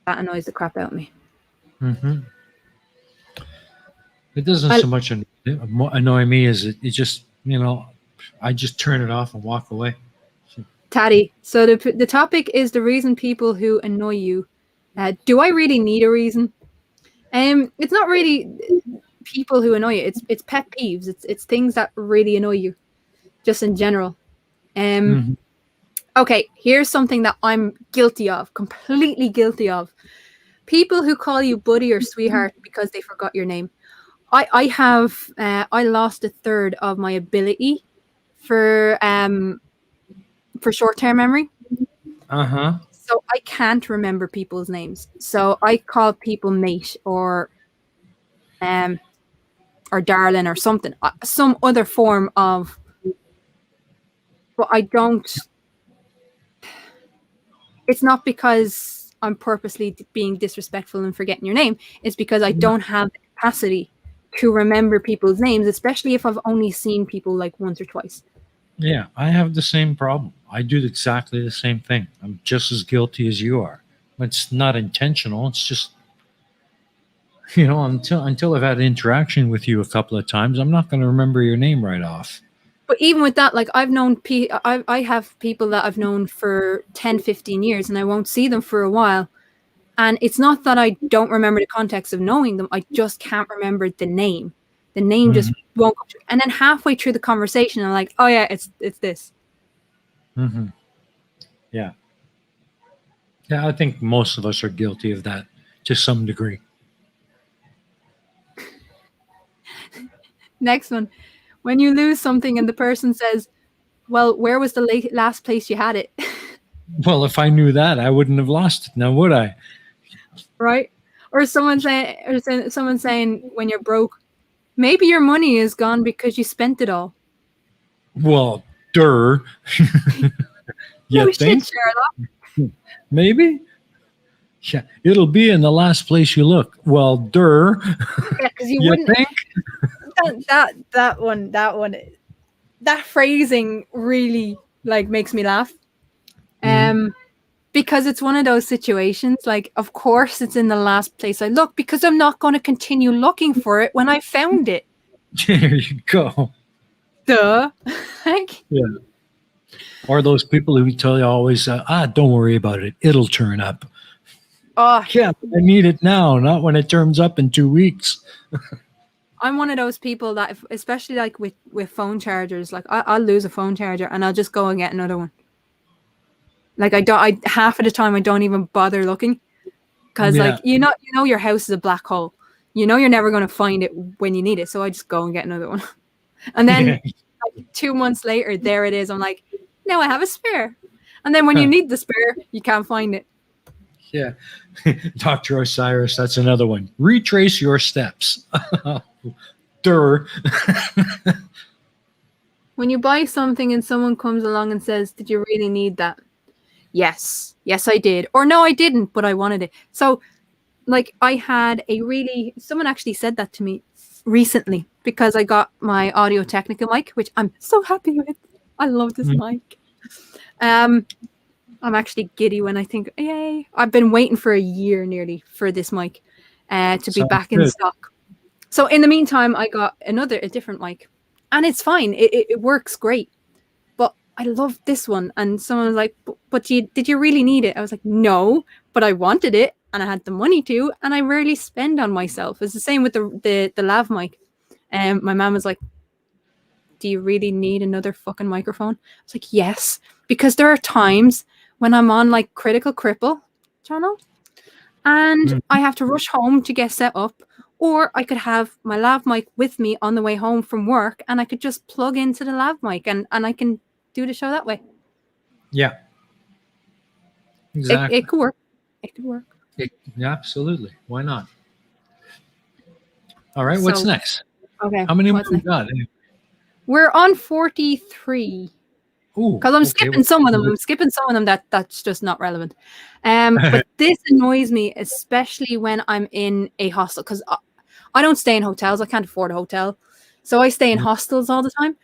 That annoys the crap out of me. Mm-hmm. It doesn't so much annoy me as it just, I just turn it off and walk away. Taddy, so the topic is the reason people who annoy you. Do I really need a reason? It's not really people who annoy you. It's pet peeves. It's things that really annoy you, just in general. Okay, here's something that I'm guilty of, completely guilty of. People who call you buddy or sweetheart because they forgot your name. I lost a third of my ability for short-term memory. So I can't remember people's names. So I call people mate or darling or something, some other form of. But I don't. It's not because I'm purposely being disrespectful and forgetting your name. It's because I don't have the capacity to remember people's names, especially if I've only seen people like once or twice. Yeah, I have the same problem. I do exactly the same thing. I'm just as guilty as you are. It's not intentional. It's just, until I've had interaction with you a couple of times, I'm not going to remember your name right off. But even with that, like I've known I have people that I've known for 10, 15 years and I won't see them for a while. And it's not that I don't remember the context of knowing them. I just can't remember the name. The name just won't come through. And then halfway through the conversation, I'm like, oh yeah, it's this. Yeah. Yeah, I think most of us are guilty of that to some degree. Next one. When you lose something and the person says, well, where was the last place you had it? Well, if I knew that, I wouldn't have lost it now, would I? Right? Or someone saying when you're broke, maybe your money is gone because you spent it all. Well, you No think? shit, Sherlock. Maybe. Yeah, it'll be in the last place you look. Well, Yeah, because you you wouldn't. think? That phrasing really like makes me laugh. Mhm. Because it's one of those situations, like, of course it's in the last place I look because I'm not going to continue looking for it when I found it. There you go. Duh. Like, Yeah. Or those people who tell you always, don't worry about it. It'll turn up. oh, Yeah, but I need it now, not when it turns up in 2 weeks. I'm one of those people that, especially like with phone chargers, like I'll lose a phone charger and I'll just go and get another one. Like half of the time I don't even bother looking because Yeah. like you know your house is a black hole. You know you're never going to find it when you need it, so I just go and get another one. And then Yeah. like 2 months later, there it is. I'm like, now I have a spare. And then when you need the spare, you can't find it. Yeah. Dr. Osiris, that's another one. Retrace your steps. Durr. When you buy something and someone comes along and says, did you really need that? Yes. Yes, I did. Or no, I didn't, but I wanted it. So, like, someone actually said that to me recently because I got my Audio Technica mic, which I'm so happy with. I love this mic. I'm actually giddy when I think, yay. I've been waiting for a year nearly for this mic to be Sounds back in good. stock. So in the meantime, I got a different mic, and it's fine. It works great. But I love this one. And someone was like, but did you really need it? I was like, no, but I wanted it and I had the money to, and I rarely spend on myself. It's the same with the lav mic. And my mom was like, do you really need another fucking microphone? I was like, yes, because there are times when I'm on like Critical Cripple channel and Mhm. I have to rush home to get set up, or I could have my lav mic with me on the way home from work and I could just plug into the lav mic and I can do the show that way. Yeah, It exactly. could work. It could work. Yeah, absolutely. Why not? All right, what's So, next? okay, How many more what's we next? got? We're on 43. Ooh, Because I'm okay. skipping some of them. I'm skipping some of them that's just not relevant. But this annoys me, especially when I'm in a hostel, because I don't stay in hotels. I can't afford a hotel. So I stay in hostels all the time.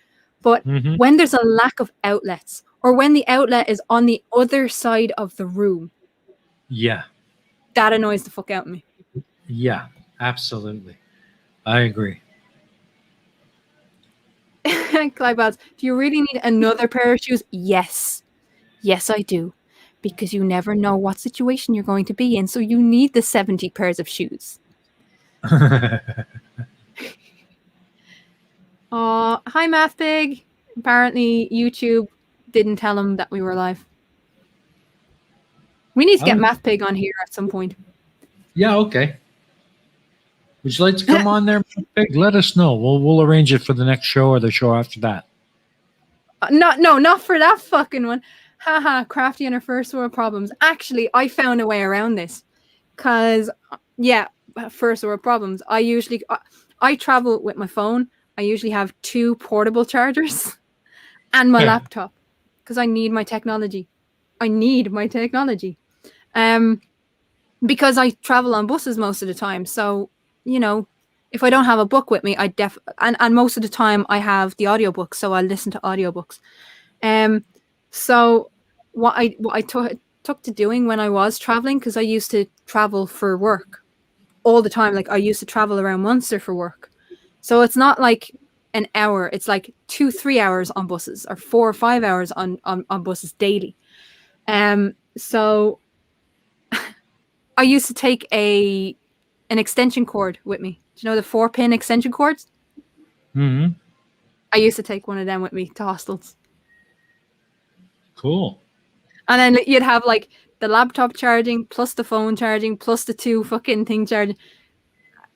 But Mm-hmm. when there's a lack of outlets, or when the outlet is on the other side of the room, Yeah, that annoys the fuck out of me. yeah, absolutely. I agree. Clyde, do you really need another pair of shoes? Yes. Yes, I do. Because you never know what situation you're going to be in, so you need the 70 pairs of shoes. Hi, Math Pig. Apparently, YouTube didn't tell him that we were live. We need to get Oh, Math Pig on here at some point. yeah, okay. Would you like to come on there, Pig? Let us know. We'll arrange it for the next show or the show after that. Not for that fucking one. Haha, Crafty and her first world problems. Actually, I found a way around this. Because, yeah, first world problems. I travel with my phone. I usually have 2 portable chargers and my laptop because I need my technology. I need my technology. Because I travel on buses most of the time. So, if I don't have a book with me, and most of the time I have the audiobook, so I listen to audiobooks. So what I took to doing when I was traveling, because I used to travel for work all the time. Like I used to travel around Munster for work. So it's not like an hour, it's like 2-3 hours on buses or 4 or 5 hours on buses daily. So I used to take an extension cord with me. Do you know the 4-pin extension cords? Mm-hmm. I used to take one of them with me to hostels. Cool. And then you'd have like the laptop charging plus the phone charging plus the 2 fucking thing charging.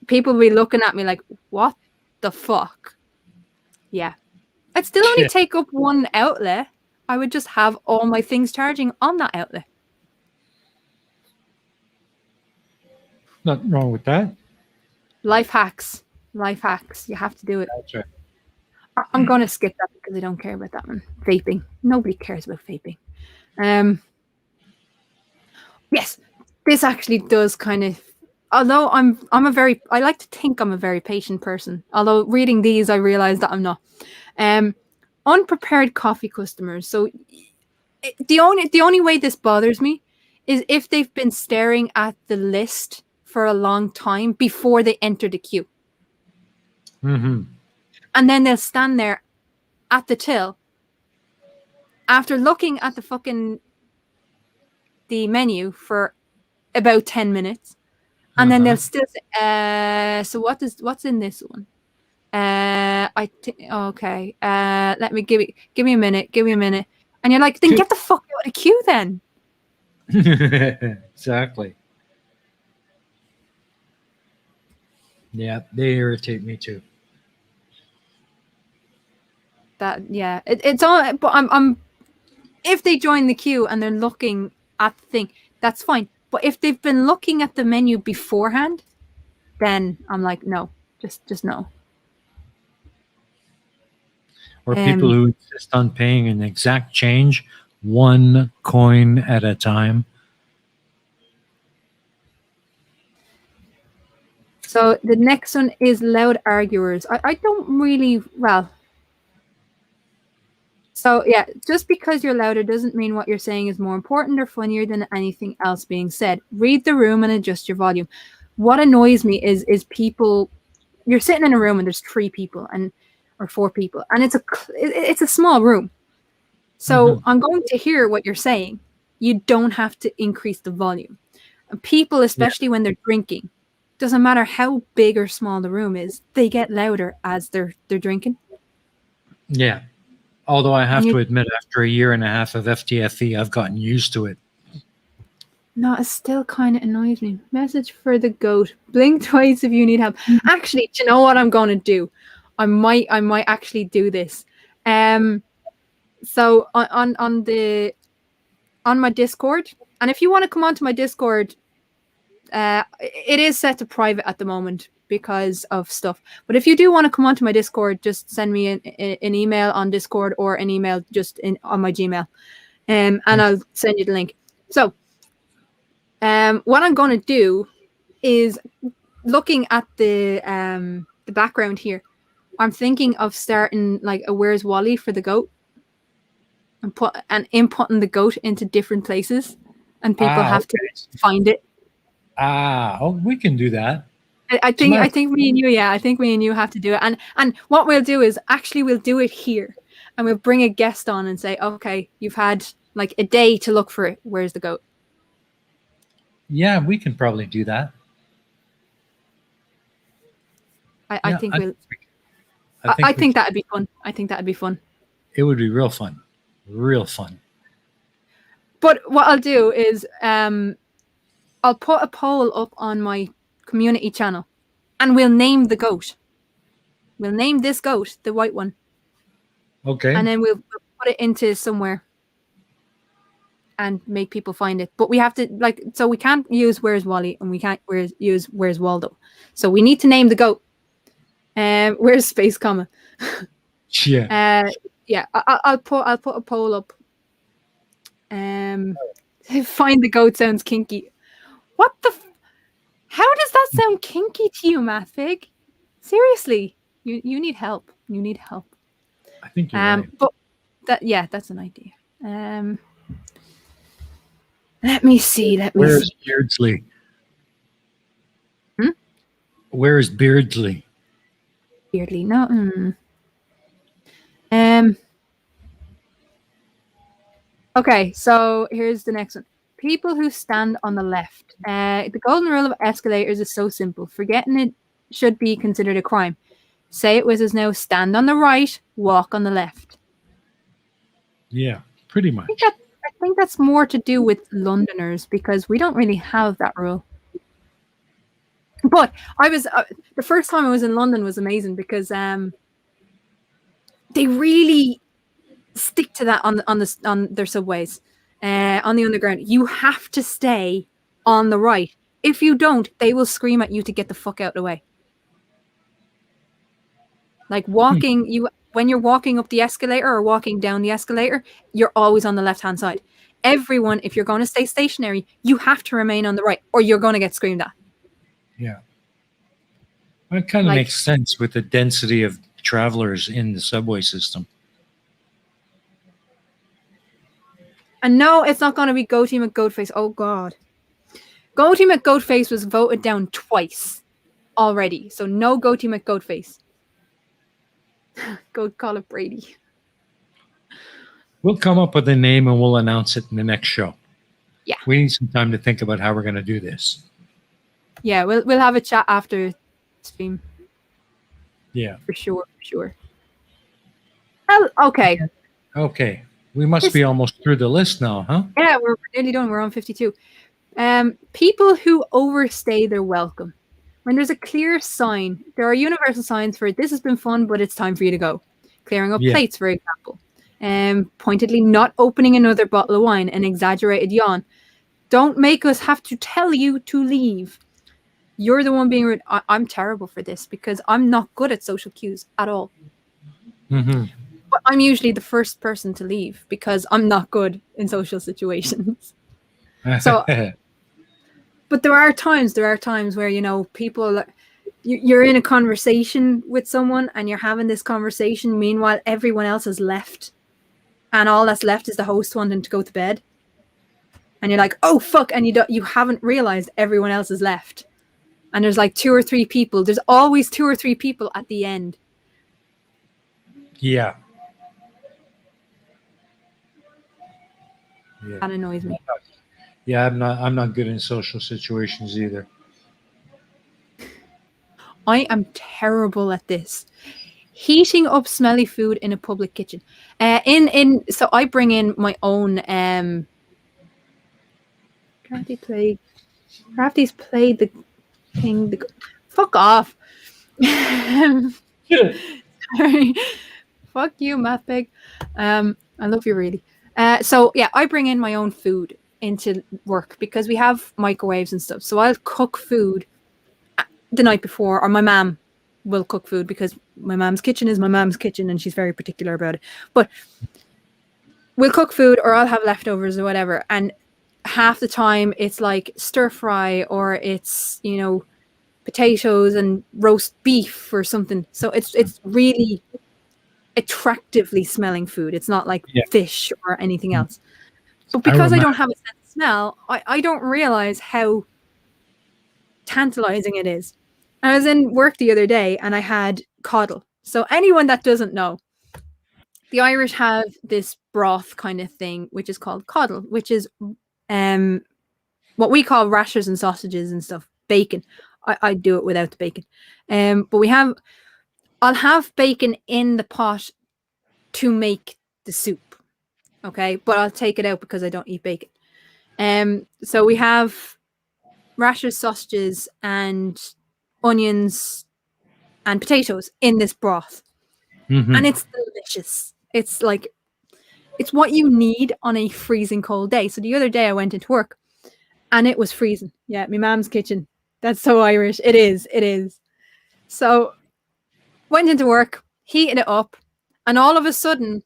People would be looking at me like, what the fuck? Yeah. I'd still only Yeah, take up one outlet. I would just have all my things charging on that outlet. nothing wrong with that. Life hacks. Life hacks. You have to do it. That's right. I'm going to skip that because I don't care about that one. Vaping. Nobody cares about vaping. Yes. this actually does kind of. Although I like to think I'm a very patient person. Although reading these, I realize that I'm not. Unprepared coffee customers. So the only way this bothers me is if they've been staring at the list for a long time before they enter the queue. Mm-hmm. And then they'll stand there at the till after looking at the menu for about 10 minutes. And then they'll still say, so what's in this one? Okay. Let me give me a minute. And you're like, then get the fuck out of the queue then. Exactly. Yeah, they irritate me too. It's all. But I'm if they join the queue and they're looking at the thing, that's fine. But if they've been looking at the menu beforehand, then I'm like, no, just no. Or people who insist on paying an exact change, 1 coin at a time. So the next one is loud arguers. I don't really, well. So yeah, just because you're louder doesn't mean what you're saying is more important or funnier than anything else being said. Read the room and adjust your volume. What annoys me is people, you're sitting in a room and there's 3 people or 4 people, and it's a small room. So I'm going to hear what you're saying. You don't have to increase the volume. And people, especially when they're drinking, doesn't matter how big or small the room is, they get louder as they're drinking. Yeah. Although I have to admit, after 1.5 years of FTFE, I've gotten used to it. No, it still kind of annoys me. Message for the goat. Blink twice if you need help. Actually, do you know what I'm going to do? I might actually do this. So on my Discord, and if you want to come onto my Discord, it is set to private at the moment because of stuff. But if you do want to come onto my Discord, just send me an email on Discord or an email just on my Gmail, and I'll send you the link. So, what I'm going to do is, looking at the background here, I'm thinking of starting like a Where's Wally for the goat, and inputting the goat into different places, and people have to find it. We can do that. I think me and you, I think me and you have to do it. And what we'll do is actually we'll do it here, and we'll bring a guest on and say, okay, you've had like a day to look for it. Where's the goat? Yeah, we can probably do that. I think that'd be fun. I think that'd be fun. It would be real fun. Real fun. But what I'll do is I'll put a poll up on my community channel, and we'll name the goat. We'll name this goat, the white one. Okay. And then we'll put it into somewhere and make people find it. But we have to, so we can't use Where's Wally, and we can't use Where's Waldo. So we need to name the goat. Where's space comma? Yeah. I'll put a poll up. Find the goat sounds kinky. What the? How does that sound kinky to you, Mathfig? Seriously, you need help. You need help. I think you're right. But that's an idea. Let me see. Where's Beardsley? Where's Beardsley? Beardsley, no. Okay, so here's the next one. People who stand on the left. The golden rule of escalators is so simple. Forgetting it should be considered a crime. Say it with us now. Stand on the right, walk on the left. Yeah, pretty much. I think that's more to do with Londoners, because we don't really have that rule. But I was the first time I was in London was amazing, because they really stick to that on their subways, on the underground. You have to stay on the right. If you don't, they will scream at you to get the fuck out of the way. Like walking, when you're walking up the escalator or walking down the escalator, you're always on the left-hand side. Everyone, if you're going to stay stationary, you have to remain on the right or you're going to get screamed at. Yeah. It kind of Like- makes sense with the density of travelers in the subway system. And no, it's not going to be Goatee McGoatface. Oh, God. Goatee McGoatface was voted down twice already. So no Goatee McGoatface. Go call it Brady. We'll come up with a name and we'll announce it in the next show. Yeah. We need some time to think about how we're going to do this. Yeah, we'll have a chat after stream. Yeah. For sure. Oh, okay. Okay. We must be almost through the list now, huh? Yeah, we're nearly done. We're on 52. People who overstay their welcome. When there's a clear sign, there are universal signs for this has been fun, but it's time for you to go. Clearing up plates, for example. Pointedly not opening another bottle of wine, an exaggerated yawn. Don't make us have to tell you to leave. You're the one being rude. I'm terrible for this because I'm not good at social cues at all. Mm-hmm. But I'm usually the first person to leave because I'm not good in social situations. So, but there are times where, you know, people, you're in a conversation with someone and you're having this conversation. Meanwhile, everyone else has left. And all that's left is the host wanting to go to bed. And you're like, oh, fuck. And you haven't realized everyone else has left. And there's like 2 or 3 people. There's always 2 or 3 people at the end. Yeah. That annoys me. Yeah, I'm not good in social situations either. I am terrible at this. Heating up smelly food in a public kitchen. So I bring in my own Crafty's played the thing. Fuck off. Sorry. Fuck you, math pig. I love you really. So yeah, I bring in my own food into work because we have microwaves and stuff. So I'll cook food the night before, or my mom will cook food because my mom's kitchen is my mom's kitchen and she's very particular about it. But we'll cook food or I'll have leftovers or whatever. And half the time it's like stir fry or it's, you know, potatoes and roast beef or something. So it's really attractively smelling food. It's not like fish or anything else. But because I don't have a sense of smell, I don't realize how tantalizing it is. I was in work the other day and I had coddle. So anyone that doesn't know, the Irish have this broth kind of thing, which is called coddle, which is what we call rashers and sausages and stuff, bacon. I do it without the bacon. But I'll have bacon in the pot to make the soup. Okay, but I'll take it out because I don't eat bacon. So we have rashers, sausages, and onions and potatoes in this broth. Mm-hmm. And it's delicious. It's what you need on a freezing cold day. So the other day I went into work and it was freezing. Yeah, my mom's kitchen. That's so Irish. It is. So went into work, heated it up, and all of a sudden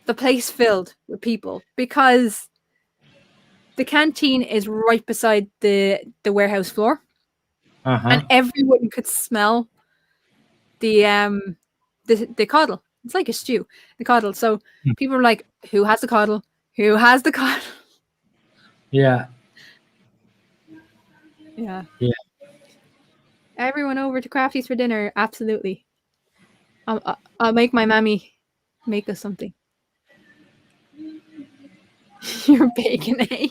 the place filled with people because the canteen is right beside the warehouse floor. And everyone could smell the coddle. It's like a stew, the coddle. So people are like, who has the coddle? Who has the coddle? Yeah. Yeah. Everyone over to Crafty's for dinner. Absolutely. I'll make my mammy make us something. You're bacon, eh?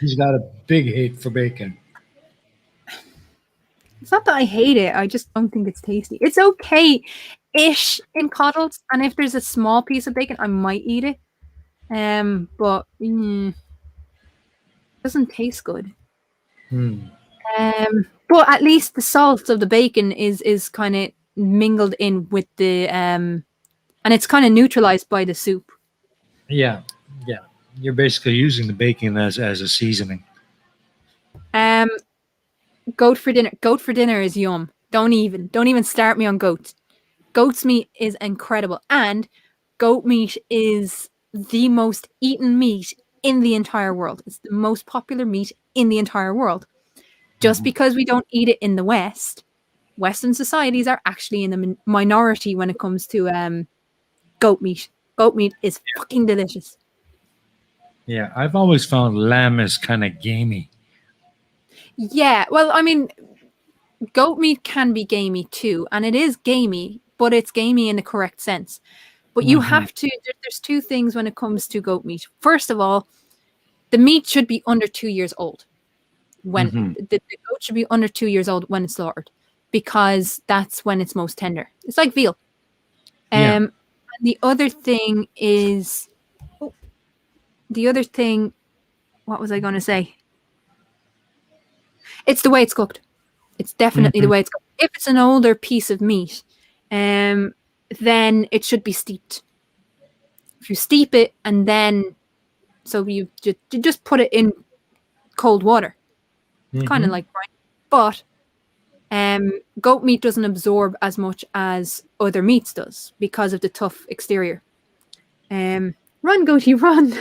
He's got a big hate for bacon. It's not that I hate it. I just don't think it's tasty. It's okay-ish in coddles. And if there's a small piece of bacon, I might eat it. But it doesn't taste good. But at least the salt of the bacon is kind of mingled in with the and it's kind of neutralized by the soup. Yeah. You're basically using the bacon as a seasoning. Goat for dinner. Goat for dinner is yum. Don't even start me on goat. Goat's meat is incredible, and goat meat is the most eaten meat in the entire world. It's the most popular meat in the entire world. Just because we don't eat it in the West, Western societies are actually in the minority when it comes to goat meat. Goat meat is fucking delicious. Yeah, I've always found lamb is kind of gamey. Yeah, well, I mean, goat meat can be gamey too, and it is gamey, but it's gamey in the correct sense. But you have to, there's two things when it comes to goat meat. First of all, the meat should be under 2 years old. When the goat should be under 2 years old when it's slaughtered, because that's when it's most tender. It's like veal. And the other thing is, what was I going to say? It's the way it's cooked. It's definitely the way it's cooked. If it's an older piece of meat, then it should be steeped. If you steep it and then, so you just put it in cold water. It's kind of like brine. But goat meat doesn't absorb as much as other meats does because of the tough exterior. Run, goatee, run.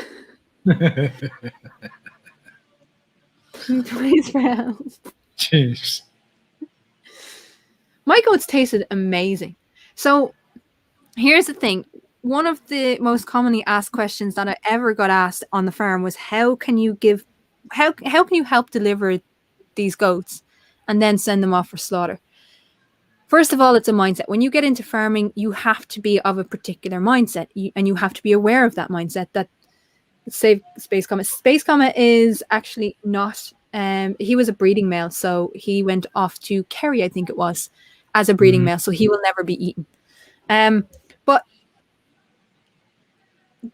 Please for help. Jeez. My goats tasted amazing. So here's the thing. One of the most commonly asked questions that I ever got asked on the farm was, how can you help deliver these goats and then send them off for slaughter? First of all, it's a mindset. When you get into farming, you have to be of a particular mindset, and you have to be aware of that mindset. That, say, Space Comet is actually not. He was a breeding male, so he went off to Kerry, I think it was, as a breeding male. So he will never be eaten. But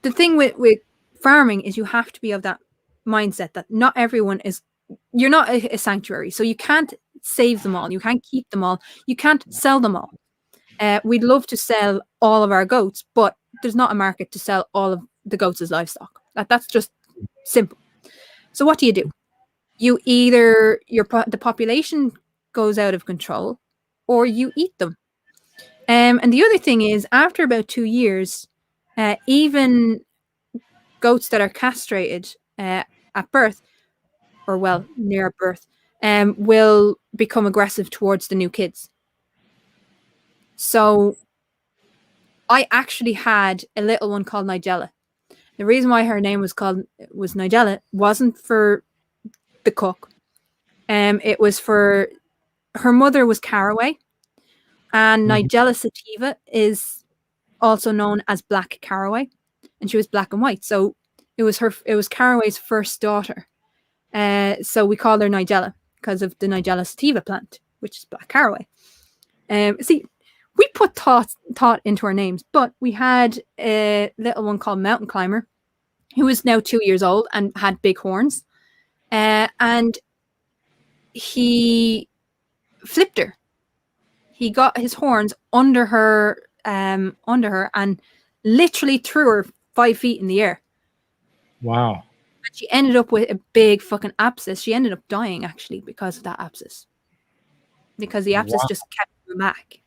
the thing with farming is you have to be of that mindset that not everyone is. You're not a sanctuary, so you can't save them all. You can't keep them all. You can't sell them all. We'd love to sell all of our goats, but there's not a market to sell all of the goats as livestock. That's just simple. So what do? You either the population goes out of control, or you eat them. And the other thing is, after about 2 years, even goats that are castrated at birth, or well, near birth, will become aggressive towards the new kids. So I actually had a little one called Nigella. The reason why her name was Nigella wasn't for the cook. It was for her mother was Caraway, and Nigella sativa is also known as black caraway, and she was black and white. So it was Caraway's first daughter. So we called her Nigella because of the Nigella sativa plant, which is black caraway. See, we put thought into our names, but we had a little one called Mountain Climber, who is now 2 years old and had big horns, and he flipped her. He got his horns under her and literally threw her 5 feet in the air. Wow. And she ended up with a big fucking abscess. She ended up dying, actually, because of that abscess. Because the abscess just kept her back.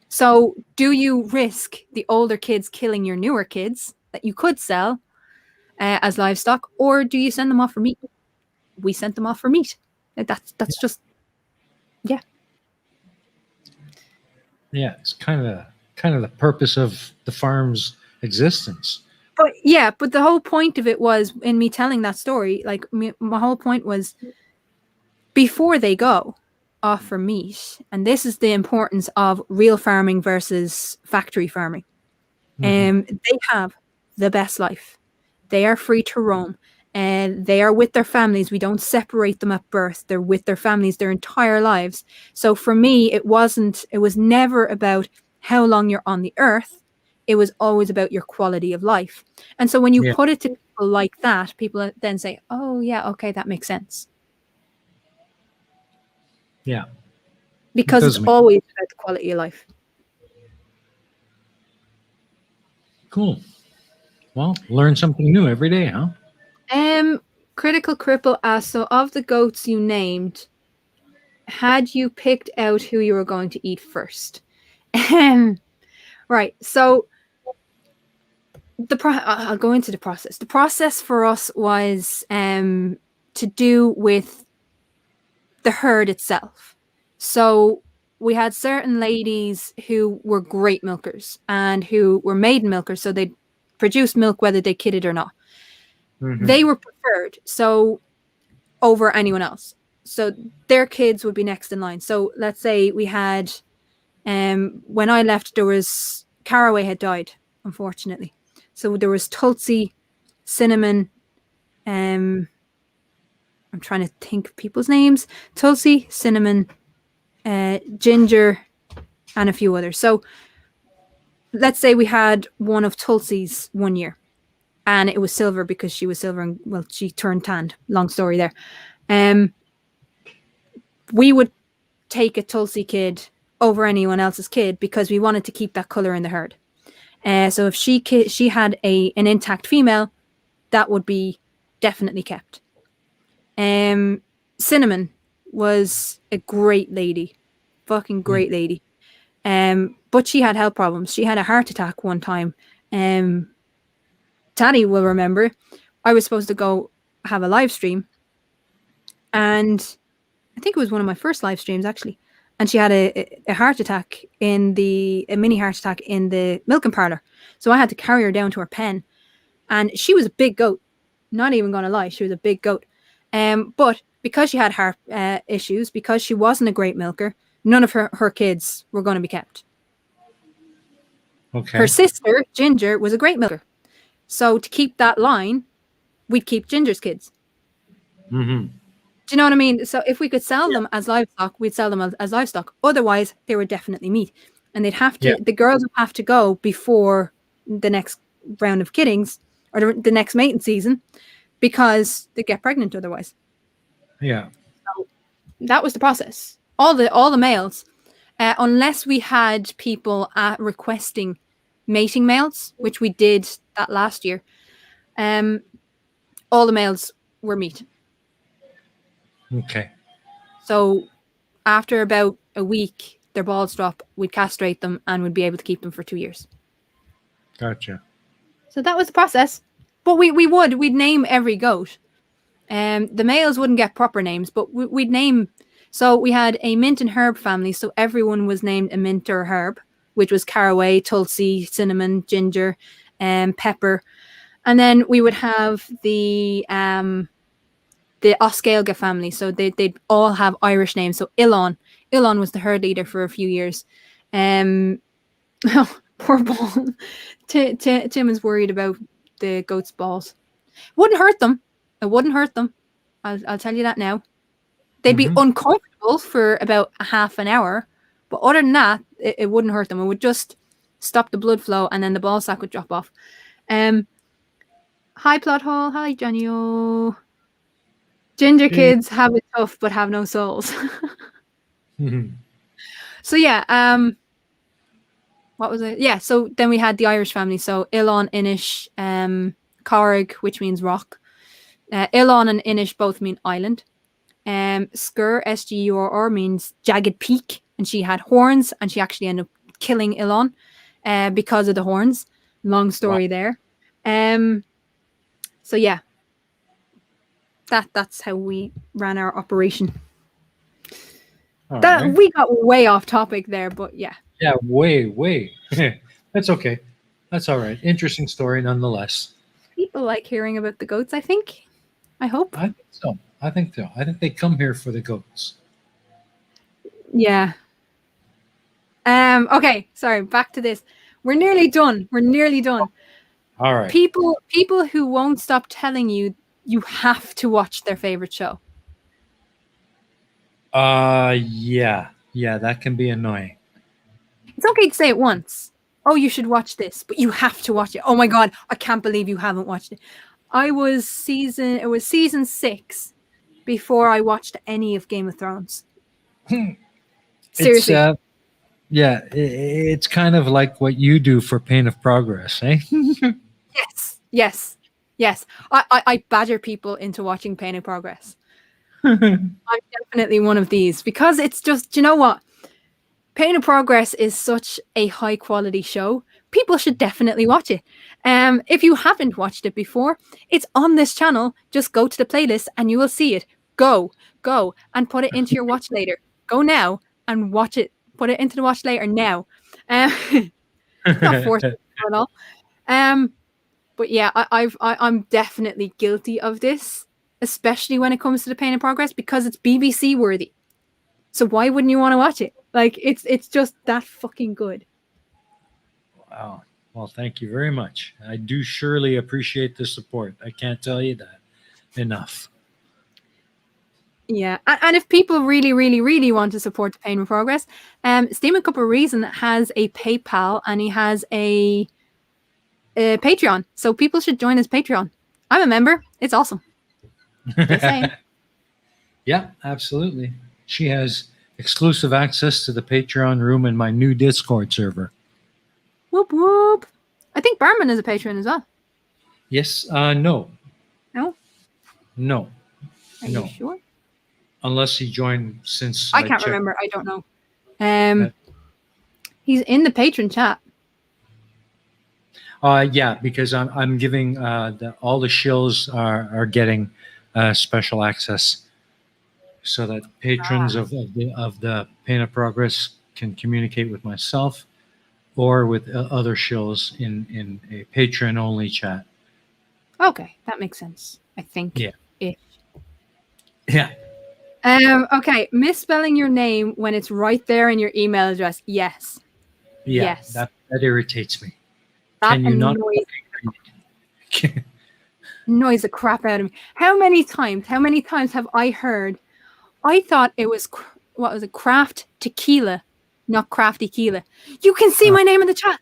So do you risk the older kids killing your newer kids that you could sell as livestock, or do you send them off for meat? We sent them off for meat. That's just, yeah. Yeah, it's kind of the purpose of the farm's existence. But the whole point of it was, in me telling that story, like my whole point was, before they go off for meat, and this is the importance of real farming versus factory farming. They have the best life. They are free to roam, and they are with their families. We don't separate them at birth. They're with their families their entire lives. So for me, it was never about how long you're on the earth. It was always about your quality of life. And so when you put it to people like that, people then say, oh yeah, okay, that makes sense. Yeah. Because it's always about the quality of life. Cool. Well, learn something new every day, huh? Critical Cripple asks, so of the goats you named, had you picked out who you were going to eat first? Right. So I'll go into the process. The process for us was to do with the herd itself. So we had certain ladies who were great milkers and who were maiden milkers, so they produced milk whether they kidded or not. Mm-hmm. They were preferred, so over anyone else. So their kids would be next in line. So let's say we had, when I left, there was Caraway had died, unfortunately. So there was Tulsi, Cinnamon, I'm trying to think of people's names. Tulsi, Cinnamon, Ginger, and a few others. So let's say we had one of Tulsi's one year, and it was silver because she was silver, and well, she turned tanned. Long story there. We would take a Tulsi kid over anyone else's kid because we wanted to keep that color in the herd. So if she had an intact female, that would be definitely kept. Cinnamon was a great lady, fucking great lady. But she had health problems. She had a heart attack one time. Taddy will remember. I was supposed to go have a live stream, and I think it was one of my first live streams actually. And she had a heart attack a mini heart attack in the milking parlor. So I had to carry her down to her pen, and she was a big goat. Not even gonna lie, she was a big goat. But because she had heart issues, because she wasn't a great milker, none of her kids were going to be kept. Okay. Her sister, Ginger, was a great milker. So to keep that line, we'd keep Ginger's kids. Mm-hmm. Do you know what I mean? So if we could sell them as livestock, we'd sell them as livestock. Otherwise, they were definitely meat. And they'd have to, the girls would have to go before the next round of kiddings or the next mating season because they get pregnant otherwise. Yeah. So that was the process. All the males, unless we had people requesting mating males, which we did that last year, all the males were meat. Okay. So after about a week, their balls drop, we'd castrate them and we'd be able to keep them for 2 years. Gotcha. So that was the process. But we'd name every goat. The males wouldn't get proper names, but we'd name. So we had a mint and herb family, so everyone was named a mint or a herb, which was caraway, tulsi, cinnamon, ginger, pepper, and then we would have the Oscailga family. So they'd all have Irish names. So Ilon was the herd leader for a few years. Oh, poor ball. Tim is worried about the goat's balls. Wouldn't hurt them. It wouldn't hurt them. I'll tell you that now. They'd be uncomfortable for about a half an hour, but other than that, it wouldn't hurt them. It would just stop the blood flow, and then the ball sack would drop off. Hi, plot hole. Hi, Johnny-o. Ginger kids have it tough, but have no souls. So yeah, what was it? Yeah, so then we had the Irish family. So Ilon, Inish, Corrig, which means rock. Ilon and Inish both mean island. Skur, Sgurr, means jagged peak, and she had horns, and she actually ended up killing Ilon because of the horns. Long story there. So yeah, that's how we ran our operation. We got way off topic there, but yeah. Yeah, way. That's okay. That's all right. Interesting story nonetheless. People like hearing about the goats, I think. I hope. I think so. I think they come here for the goats. Yeah. Okay, sorry, back to this. We're nearly done. All right. People who won't stop telling you have to watch their favorite show. Yeah, that can be annoying. It's okay to say it once. Oh, you should watch this, but you have to watch it. Oh my god, I can't believe you haven't watched it. It was season 6 before I watched any of Game of Thrones. Seriously. It's kind of like what you do for Pain of Progress, eh? Yes. I badger people into watching Pain of Progress. I'm definitely one of these because it's just, you know what? Pain of Progress is such a high quality show. People should definitely watch it. If you haven't watched it before, it's on this channel. Just go to the playlist and you will see it. Go and put it into your watch later. Go now and watch it. Put it into the watch later now. Not forced at all. But yeah, I'm definitely guilty of this, especially when it comes to the Pain of Progress, because it's BBC worthy. So why wouldn't you want to watch it? Like it's just that fucking good. Wow. Well, thank you very much. I do surely appreciate the support. I can't tell you that enough. Yeah, and if people really, really, really want to support the Pain of Progress, Steamin' Cup of Reason has a PayPal and he has a Patreon. So people should join his Patreon. I'm a member. It's awesome. Just saying. Yeah, absolutely. She has exclusive access to the Patreon room in my new Discord server. Whoop whoop. I think Barman is a patron as well. Yes, no. No? No. Are No. you sure? Unless he joined since I can't checked. remember. I don't know. He's in the patron chat. Yeah, because I'm giving all the shills are getting special access, so that patrons of the Pain of Progress can communicate with myself or with other shills in a patron only chat. Okay, that makes sense. I think. Yeah. Ish. Yeah. Okay, misspelling your name when it's right there in your email address. Yes. Yeah. Yes. That irritates me. That Can you not? annoys the crap out of me. How many times have I heard? I thought it was what was it? Craft tequila, not crafty tequila. You can see my name in the chat.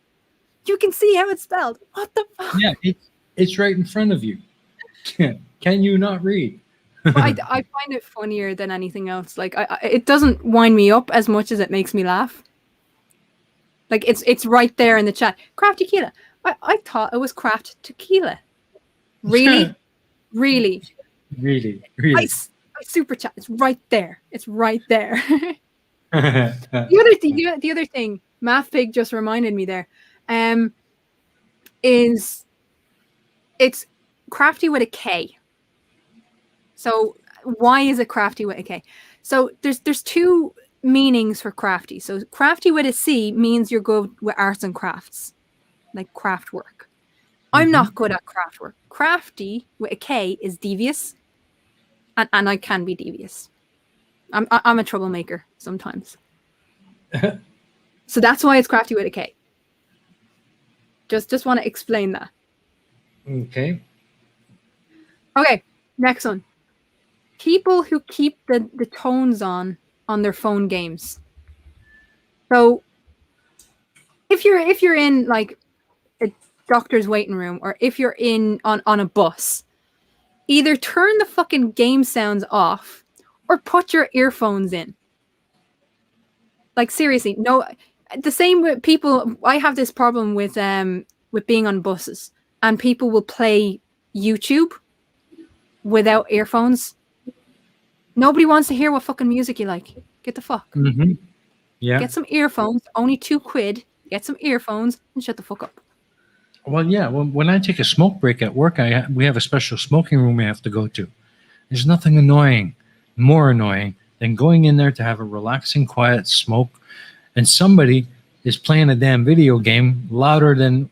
You can see how it's spelled. What the fuck? Yeah, it's right in front of you. Can you not read? But I find it funnier than anything else. Like it doesn't wind me up as much as it makes me laugh. Like it's right there in the chat. Craft tequila. I thought it was craft tequila. Really? Really? Really? I super chat. It's right there. It's right there. The other thing, Math Pig just reminded me there, is it's crafty with a K. So why is it crafty with a K? So there's two meanings for crafty. So crafty with a C means you're good with arts and crafts, like craft work. I'm not good at craft work. Crafty with a K is devious, and I can be devious. I'm a troublemaker sometimes. So that's why it's crafty with a K. Just want to explain that. Okay. Okay, next one. People who keep the tones on their phone games. So if you're in like a doctor's waiting room, or if you're on a bus, either turn the fucking game sounds off or put your earphones in. Like seriously, no. The same with people. I have this problem with being on buses, and people will play YouTube without earphones. Nobody wants to hear what fucking music you like. Get the fuck. Yeah. Get some earphones. Only £2. Get some earphones and shut the fuck up. Well, yeah. When I take a smoke break at work, we have a special smoking room we have to go to. There's nothing more annoying than going in there to have a relaxing, quiet smoke, and somebody is playing a damn video game louder than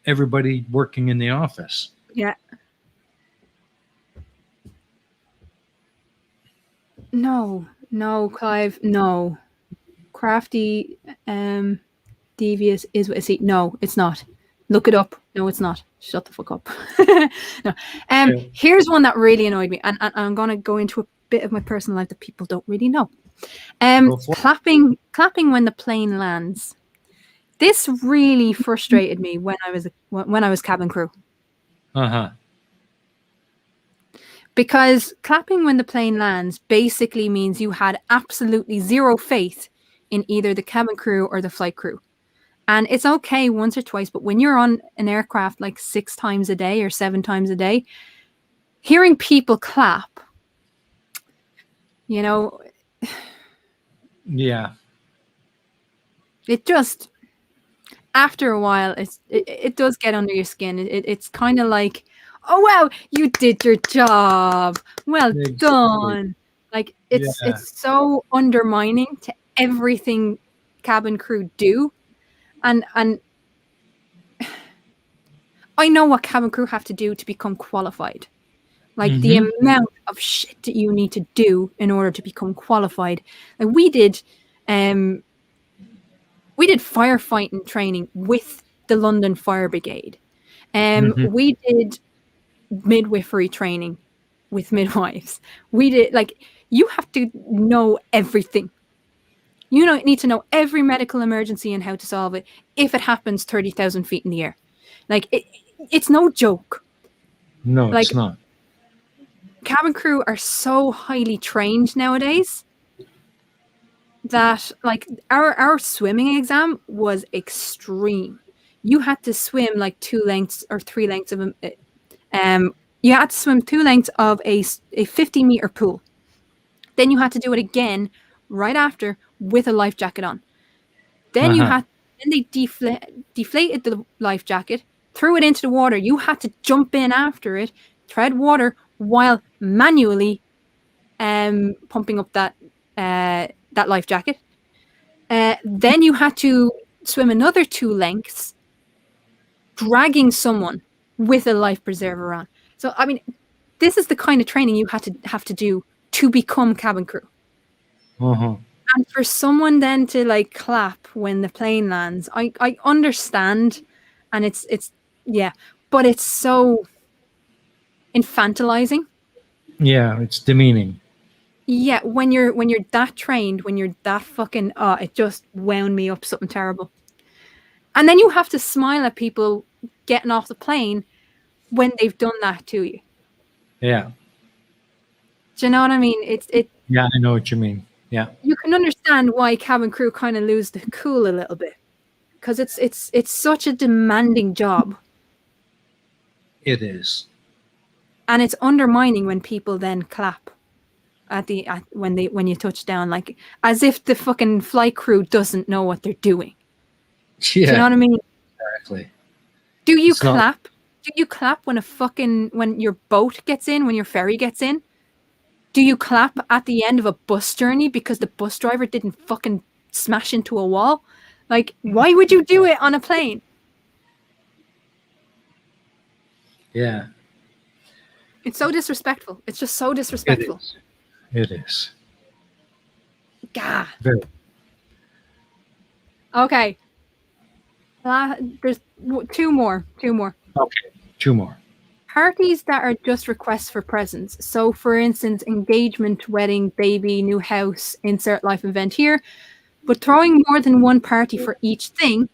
everybody working in the office. Yeah. No, Clive, no. Crafty, devious is what I see. No, it's not. Look it up. No, it's not. Shut the fuck up. No. Here's one that really annoyed me, and I'm gonna go into a bit of my personal life that people don't really know. Clapping when the plane lands. This really frustrated me when I was cabin crew. Because clapping when the plane lands basically means you had absolutely zero faith in either the cabin crew or the flight crew. And it's okay once or twice, but when you're on an aircraft like 6 times a day or 7 times a day, hearing people clap, you know. Yeah. it just, after a while, it does get under your skin. It's kind of like, oh wow, you did your job, well Exactly. done. Like Yeah. it's so undermining to everything cabin crew do, and I know what cabin crew have to do to become qualified. Like the amount of shit that you need to do in order to become qualified. Like we did firefighting training with the London Fire Brigade. We did midwifery training with midwives. We did, like, you have to know everything. You need to know every medical emergency and how to solve it if it happens 30,000 feet in the air. Like it's no joke. No, Like, it's not. cabin crew are so highly trained nowadays that, like, our swimming exam was extreme. You had to swim like 2 lengths or 3 lengths of you had to swim 2 lengths of a 50-meter pool. Then you had to do it again right after with a life jacket on. Then they deflated the life jacket, threw it into the water. You had to jump in after it, tread water while manually pumping up that life jacket. Then you had to swim another 2 lengths, dragging someone with a life preserver on. So, I mean, this is the kind of training you have to do to become cabin crew. And for someone then to, like, clap when the plane lands, I understand, and it's yeah, but it's so infantilizing. Yeah, it's demeaning. Yeah, when you're that trained, when you're that fucking, it just wound me up something terrible. And then you have to smile at people getting off the plane when they've done that to you. Yeah. Do you know what I mean? Yeah, I know what you mean. Yeah. You can understand why cabin crew kind of lose the cool a little bit, because it's such a demanding job. It is. And it's undermining when people then clap when you touch down, like, as if the fucking flight crew doesn't know what they're doing. Yeah. Do you know what I mean? Exactly. Do you clap? Do you clap when your boat gets in, when your ferry gets in? Do you clap at the end of a bus journey because the bus driver didn't fucking smash into a wall? Like, why would you do it on a plane? Yeah. It's so disrespectful. It's just so disrespectful. It is. Gah. Very. Okay. There's 2 more. Okay. 2 more. Parties that are just requests for presents. So, for instance, engagement, wedding, baby, new house, insert life event here. But throwing more than one party for each thing,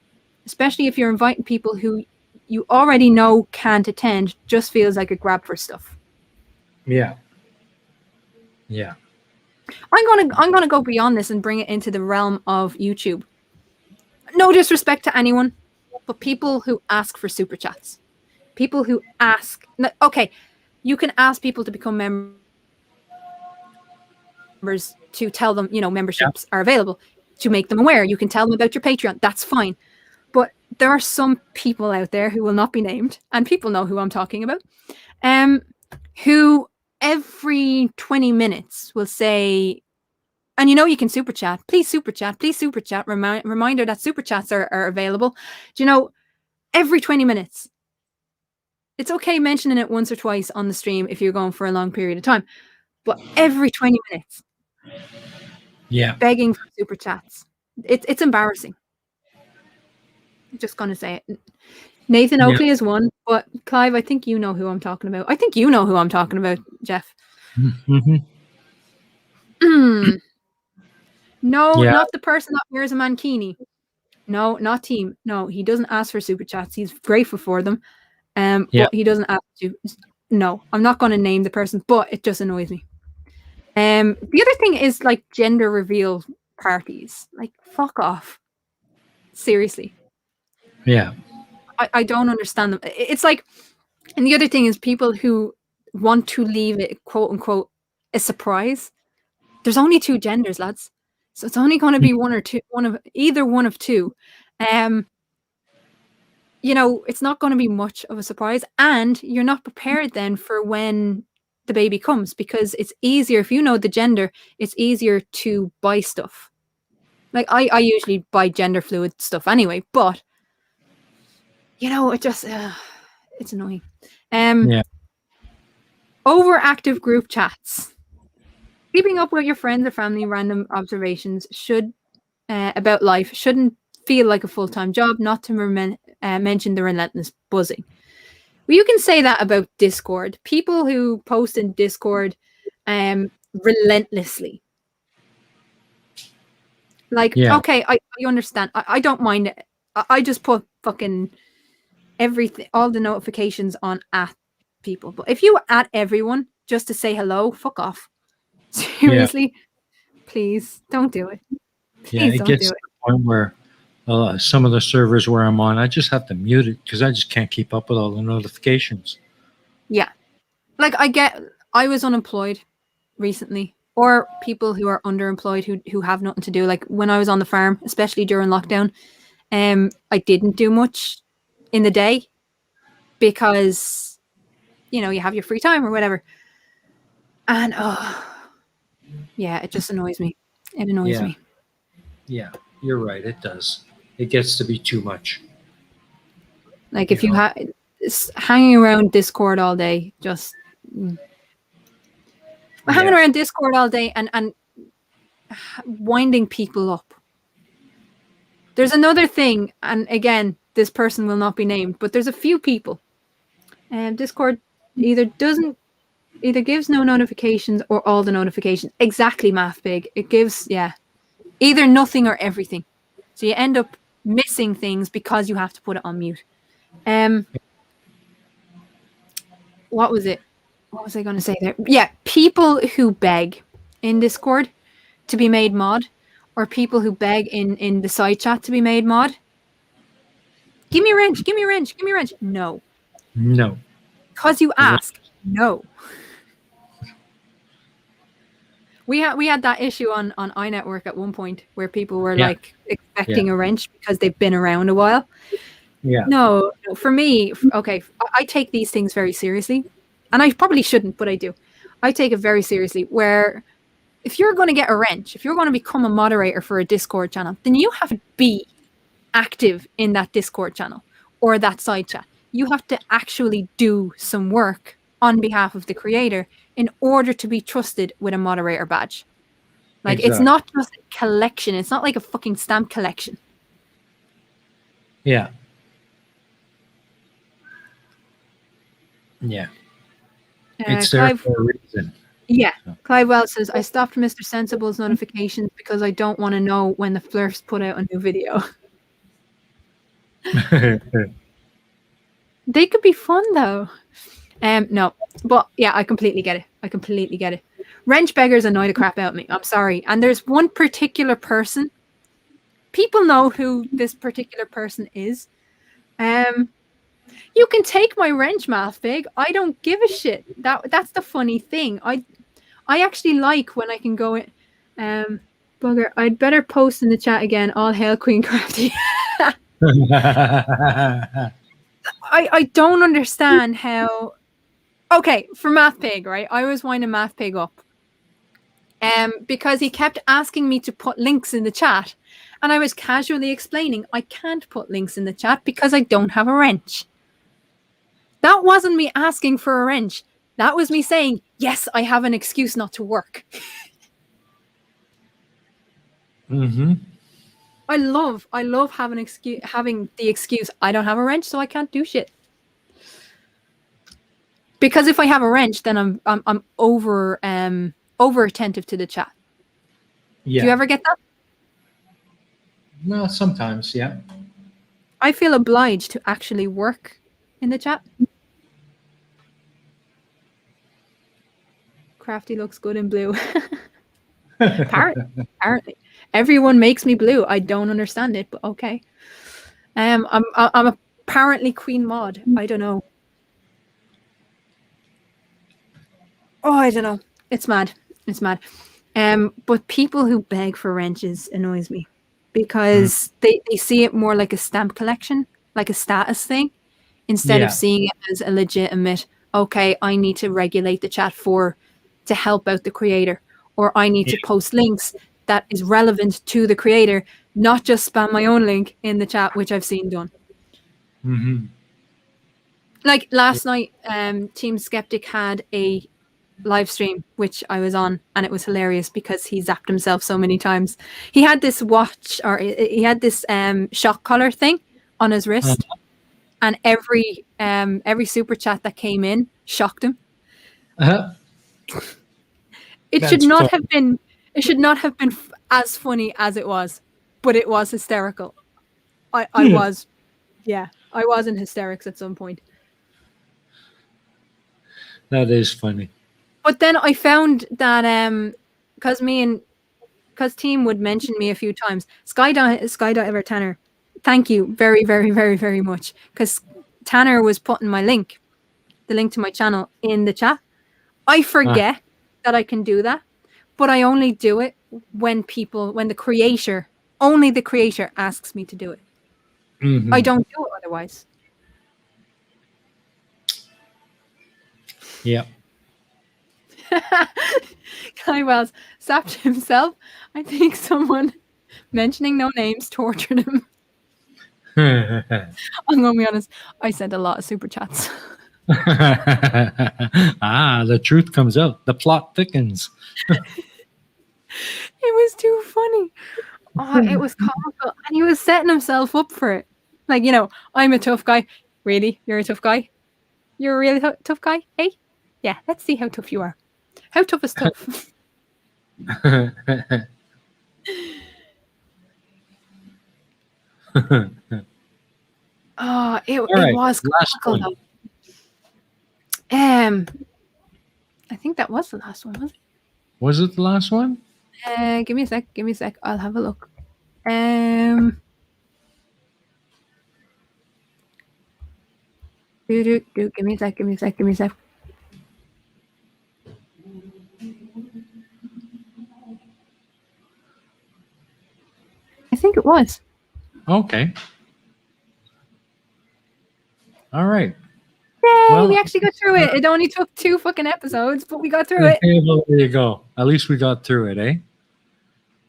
especially if you're inviting people who you already know can't attend, just feels like a grab for stuff. Yeah. Yeah. I'm gonna go beyond this and bring it into the realm of YouTube. No disrespect to anyone, but people who ask for super chats. People who ask, okay, you can ask people to become members to tell them, memberships are available, to make them aware. You can tell them about your Patreon. That's fine. But there are some people out there who will not be named, and people know who I'm talking about, who every 20 minutes will say, and you can super chat. Please super chat. Please super chat. Reminder that super chats are available. Every 20 minutes. It's okay mentioning it once or twice on the stream if you're going for a long period of time, but every 20 minutes, begging for super chats. It's embarrassing. I'm just gonna say it. Nathan Oakley is one, but Clive, I think you know who I'm talking about. I think you know who I'm talking about, Jeff. No, not the person that wears a mankini. No, not team. No, he doesn't ask for super chats. He's grateful for them. But he doesn't ask to. No, I'm not going to name the person, but it just annoys me. The other thing is, like, gender reveal parties. Like, fuck off. Seriously. Yeah. I don't understand them. It's like, and the other thing is people who want to leave it, quote unquote, a surprise. There's only 2 genders, lads. So it's only going to be one of two. It's not going to be much of a surprise, and you're not prepared then for when the baby comes, because it's easier if you know the gender. It's easier to buy stuff. Like I usually buy gender fluid stuff anyway, but it just it's annoying. Yeah. Overactive group chats. Keeping up with your friends or family random observations about life shouldn't feel like a full-time job, not to mention the relentless buzzing. Well, you can say that about Discord. People who post in Discord relentlessly. Like, Yeah. okay, I understand. I don't mind it. I just put fucking everything, all the notifications on at people. But if you at everyone just to say hello, fuck off. Seriously, please don't do it. Yeah, Please it don't gets do to it. the point where some of the servers where I'm on, I just have to mute it because I just can't keep up with all the notifications. Yeah. Like I was unemployed recently, or people who are underemployed who have nothing to do. Like when I was on the farm, especially during lockdown, I didn't do much in the day because you have your free time or whatever. And yeah, it just annoys me. It annoys me. Yeah, you're right. It does. It gets to be too much. Like if you have hanging around Discord all day, just hanging around Discord all day and winding people up. There's another thing, and again, this person will not be named, but there's a few people. Discord either gives no notifications or all the notifications. Exactly, Math Big. It gives either nothing or everything. So you end up missing things because you have to put it on mute. What was it? What was I going to say there? Yeah, people who beg in Discord to be made mod, or people who beg in the side chat to be made mod. Give me a wrench, give me a wrench, give me a wrench. No. No. Because you ask. No. We had that issue on iNetwork at one point where people were like expecting a wrench because they've been around a while. Yeah. No, for me, okay, I take these things very seriously, and I probably shouldn't, but I do. I take it very seriously, where if you're going to get a wrench, if you're going to become a moderator for a Discord channel, then you have to be active in that Discord channel or that side chat. You have to actually do some work on behalf of the creator in order to be trusted with a moderator badge. Like, It's not just a collection. It's not like a fucking stamp collection. Yeah. Yeah. It's there for a reason. Yeah. Clive Wells says, I stopped Mr. Sensible's notifications because I don't want to know when the Flirts put out a new video. They could be fun, though. No. But, yeah, I completely get it. Wrench beggars annoy the crap out of me. I'm sorry. And there's one particular person. People know who this particular person is. You can take my wrench, Math Big. I don't give a shit. That's the funny thing. I actually like when I can go in. Bugger, I'd better post in the chat again. All hail Queen Crafty. I don't understand how. Okay, for Math Pig, right? I was winding Math Pig up. Because he kept asking me to put links in the chat, and I was casually explaining I can't put links in the chat because I don't have a wrench. That wasn't me asking for a wrench. That was me saying, yes, I have an excuse not to work. Mm-hmm. I love having the excuse I don't have a wrench, so I can't do shit. Because if I have a wrench, then I'm over attentive to the chat. Yeah. Do you ever get that? Well, sometimes, yeah. I feel obliged to actually work in the chat. Crafty looks good in blue. Apparently. Everyone makes me blue. I don't understand it, but okay. I'm apparently Queen Mod. I don't know. Oh, I don't know. It's mad. But people who beg for wrenches annoys me because they see it more like a stamp collection, like a status thing, instead of Yeah. seeing it as a legitimate, okay, I need to regulate the chat to help out the creator, or I need to post links that is relevant to the creator, not just spam my own link in the chat, which I've seen done. Mm-hmm. Like last night, Team Skeptic had a live stream which I was on, and it was hilarious because he zapped himself so many times. He had this watch, or he had this shock collar thing on his wrist, and every super chat that came in shocked him. It should not have been as funny as it was, but it was hysterical. I was in hysterics at some point. That is funny. But then I found that because Team would mention me a few times, Sky.Ever Tanner, thank you very, very, very, very much, because Tanner was putting the link to my channel in the chat. I forget that I can do that, but I only do it when the creator asks me to do it. Mm-hmm. I don't do it otherwise. Yeah. Guy Wells zapped himself. I think someone, mentioning no names, tortured him. I'm going to be honest. I sent a lot of super chats. The truth comes out. The plot thickens. It was too funny. Oh, it was comical. And he was setting himself up for it. Like, I'm a tough guy. Really? You're a tough guy? You're a really tough guy? Hey? Yeah, let's see how tough you are. How tough is tough? Oh, it was comical though. I think that was the last one, was it? Was it the last one? Give me a sec. I'll have a look. Give me a sec. I think it was. Okay. All right. Yay, well, we actually got through it. It only took 2 fucking episodes, but we got through it. Well, there you go. At least we got through it, eh?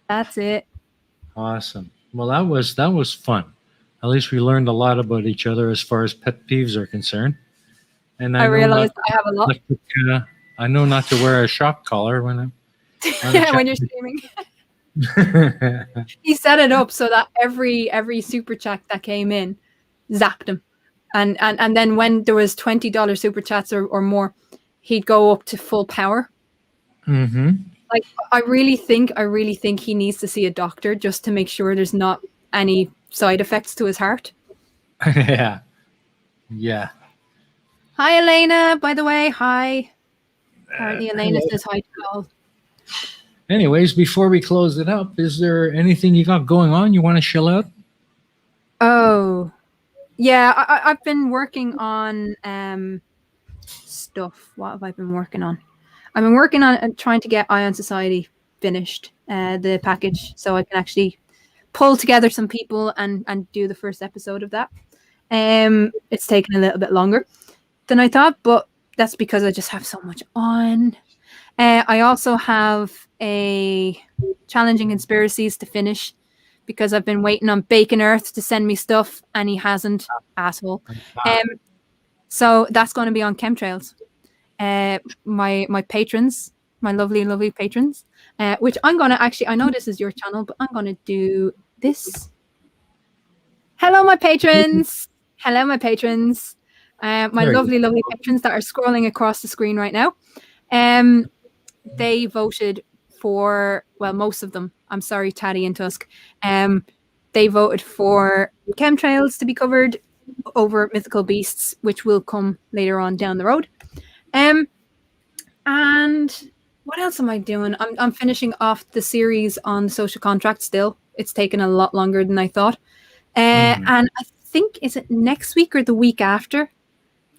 That's it. Awesome. Well, that was fun. At least we learned a lot about each other as far as pet peeves are concerned. And I realized I have a lot. I know not to wear a shock collar when I'm when you're streaming. He set it up so that every super chat that came in zapped him, and then when there was $20 super chats or more, he'd go up to full power. Mm-hmm. Like I really think he needs to see a doctor just to make sure there's not any side effects to his heart. Yeah. Hi, Elena. By the way, hi. Apparently, Elena says hi to all. Anyways, before we close it up, is there anything you got going on you want to chill out? Oh, yeah. I've been working on stuff. What have I been working on? I've been working on trying to get Ion Society finished, the package, so I can actually pull together some people and do the first episode of that. It's taken a little bit longer than I thought, but that's because I just have so much on. I also have a Challenging Conspiracies to finish because I've been waiting on Bacon Earth to send me stuff and he hasn't, asshole. So that's going to be on Chemtrails. My patrons, my lovely patrons, which I'm going to actually, I know this is your channel, but I'm going to do this. Hello, my patrons. Hello, my patrons. My lovely patrons that are scrolling across the screen right now. They voted for, well, most of them. I'm sorry, Taddy and Tusk. They voted for Chemtrails to be covered over Mythical Beasts, which will come later on down the road. And what else am I doing? I'm finishing off the series on social contract still. It's taken a lot longer than I thought. And I think, is it next week or the week after?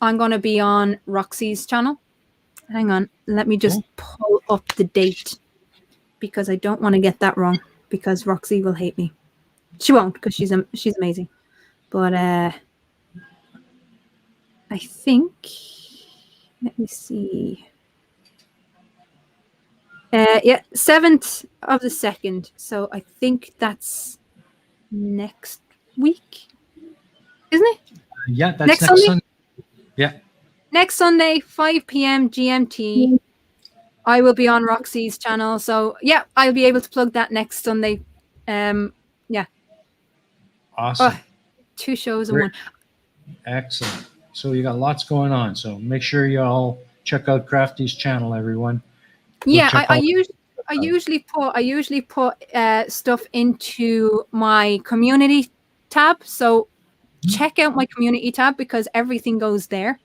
I'm going to be on Roxy's channel. Hang on. Let me just pull up the date. because I don't want to get that wrong, because Roxy will hate me. She won't, because she's amazing. But I think, let me see. Yeah, 7th of the 2nd. So I think that's next week, isn't it? Yeah, that's next Sunday. Yeah. Next Sunday, 5 p.m. GMT. I will be on Roxy's channel. So yeah, I'll be able to plug that next Sunday. Yeah. Awesome. 2 shows in one. Excellent. So you got lots going on. So make sure you all check out Crafty's channel, everyone. Yeah, I usually put stuff into my community tab. So check out my community tab, because everything goes there.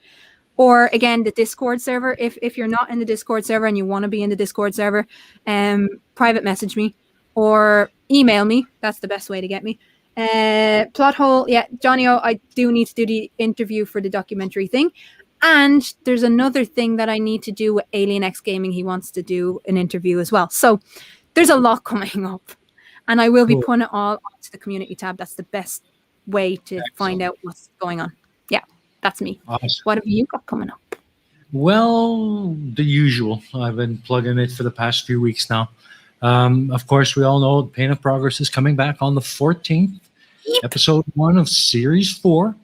Or again, the Discord server. If you're not in the Discord server and you want to be in the Discord server, private message me or email me. That's the best way to get me. Plot hole. Yeah, Johnny O, I do need to do the interview for the documentary thing. And there's another thing that I need to do with Alien X Gaming. He wants to do an interview as well. So there's a lot coming up. And I will be putting it all onto the community tab. That's the best way to find out what's going on. Yeah, that's me. Awesome. What have you got coming up? Well, the usual. I've been plugging it for the past few weeks now. Of course, we all know Pain of Progress is coming back on the 14th, episode 1 of series 4.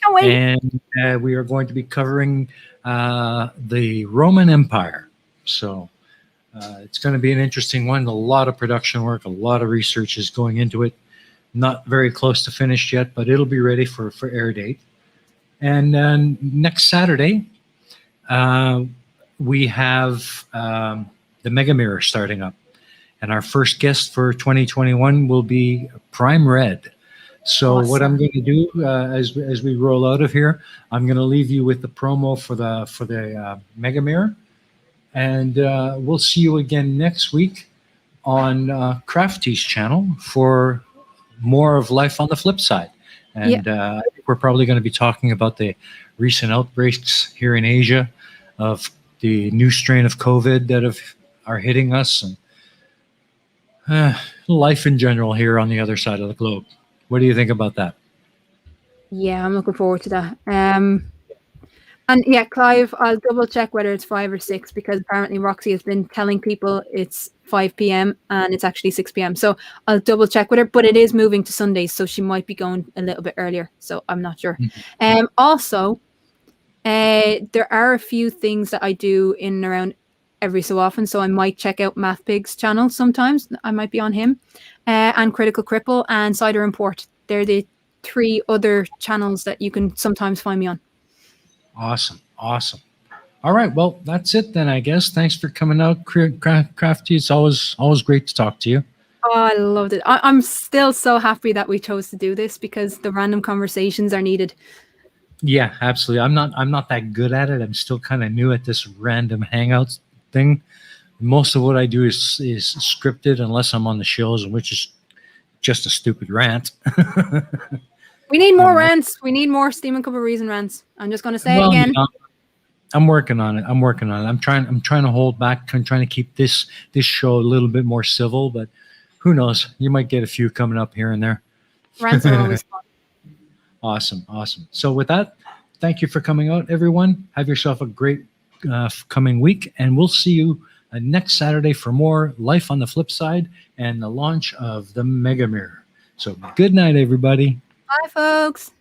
Can't wait. And we are going to be covering the Roman Empire. So it's going to be an interesting one. A lot of production work, a lot of research is going into it. Not very close to finished yet, but it'll be ready for air date. And next Saturday, we have the Mega Mirror starting up. And our first guest for 2021 will be Prime Red. So what I'm going to do as we roll out of here, I'm going to leave you with the promo for the Mega Mirror. And we'll see you again next week on Crafty's channel for more of Life on the Flip Side. And I think we're probably going to be talking about the recent outbreaks here in Asia of the new strain of COVID that are hitting us, and life in general here on the other side of the globe. What do you think about that? Yeah, I'm looking forward to that. And yeah, Clive, I'll double check whether it's 5 or 6, because apparently Roxy has been telling people it's 5 p.m. and it's actually 6 p.m. So I'll double check with her, but it is moving to Sundays, so she might be going a little bit earlier. So I'm not sure. Also, there are a few things that I do in and around every so often. So I might check out MathPig's channel sometimes. I might be on him. And Critical Cripple and Cider Import. They're the 3 other channels that you can sometimes find me on. Awesome. All right. Well, that's it then, I guess. Thanks for coming out, Crafty. It's always great to talk to you. Oh, I loved it. I'm still so happy that we chose to do this, because the random conversations are needed. Yeah, absolutely. I'm not that good at it. I'm still kind of new at this random hangouts thing. Most of what I do is scripted, unless I'm on the shows, which is just a stupid rant. We need more rants. We need more Steam and Cup of Reason rants. I'm just going to say it again. I'm working on it. I'm trying to hold back. I'm trying to keep this show a little bit more civil, but who knows? You might get a few coming up here and there. Rants are always fun. Awesome. So with that, thank you for coming out, everyone. Have yourself a great coming week, and we'll see you next Saturday for more Life on the Flip Side and the launch of the Mega Mirror. So good night, everybody. Bye, folks.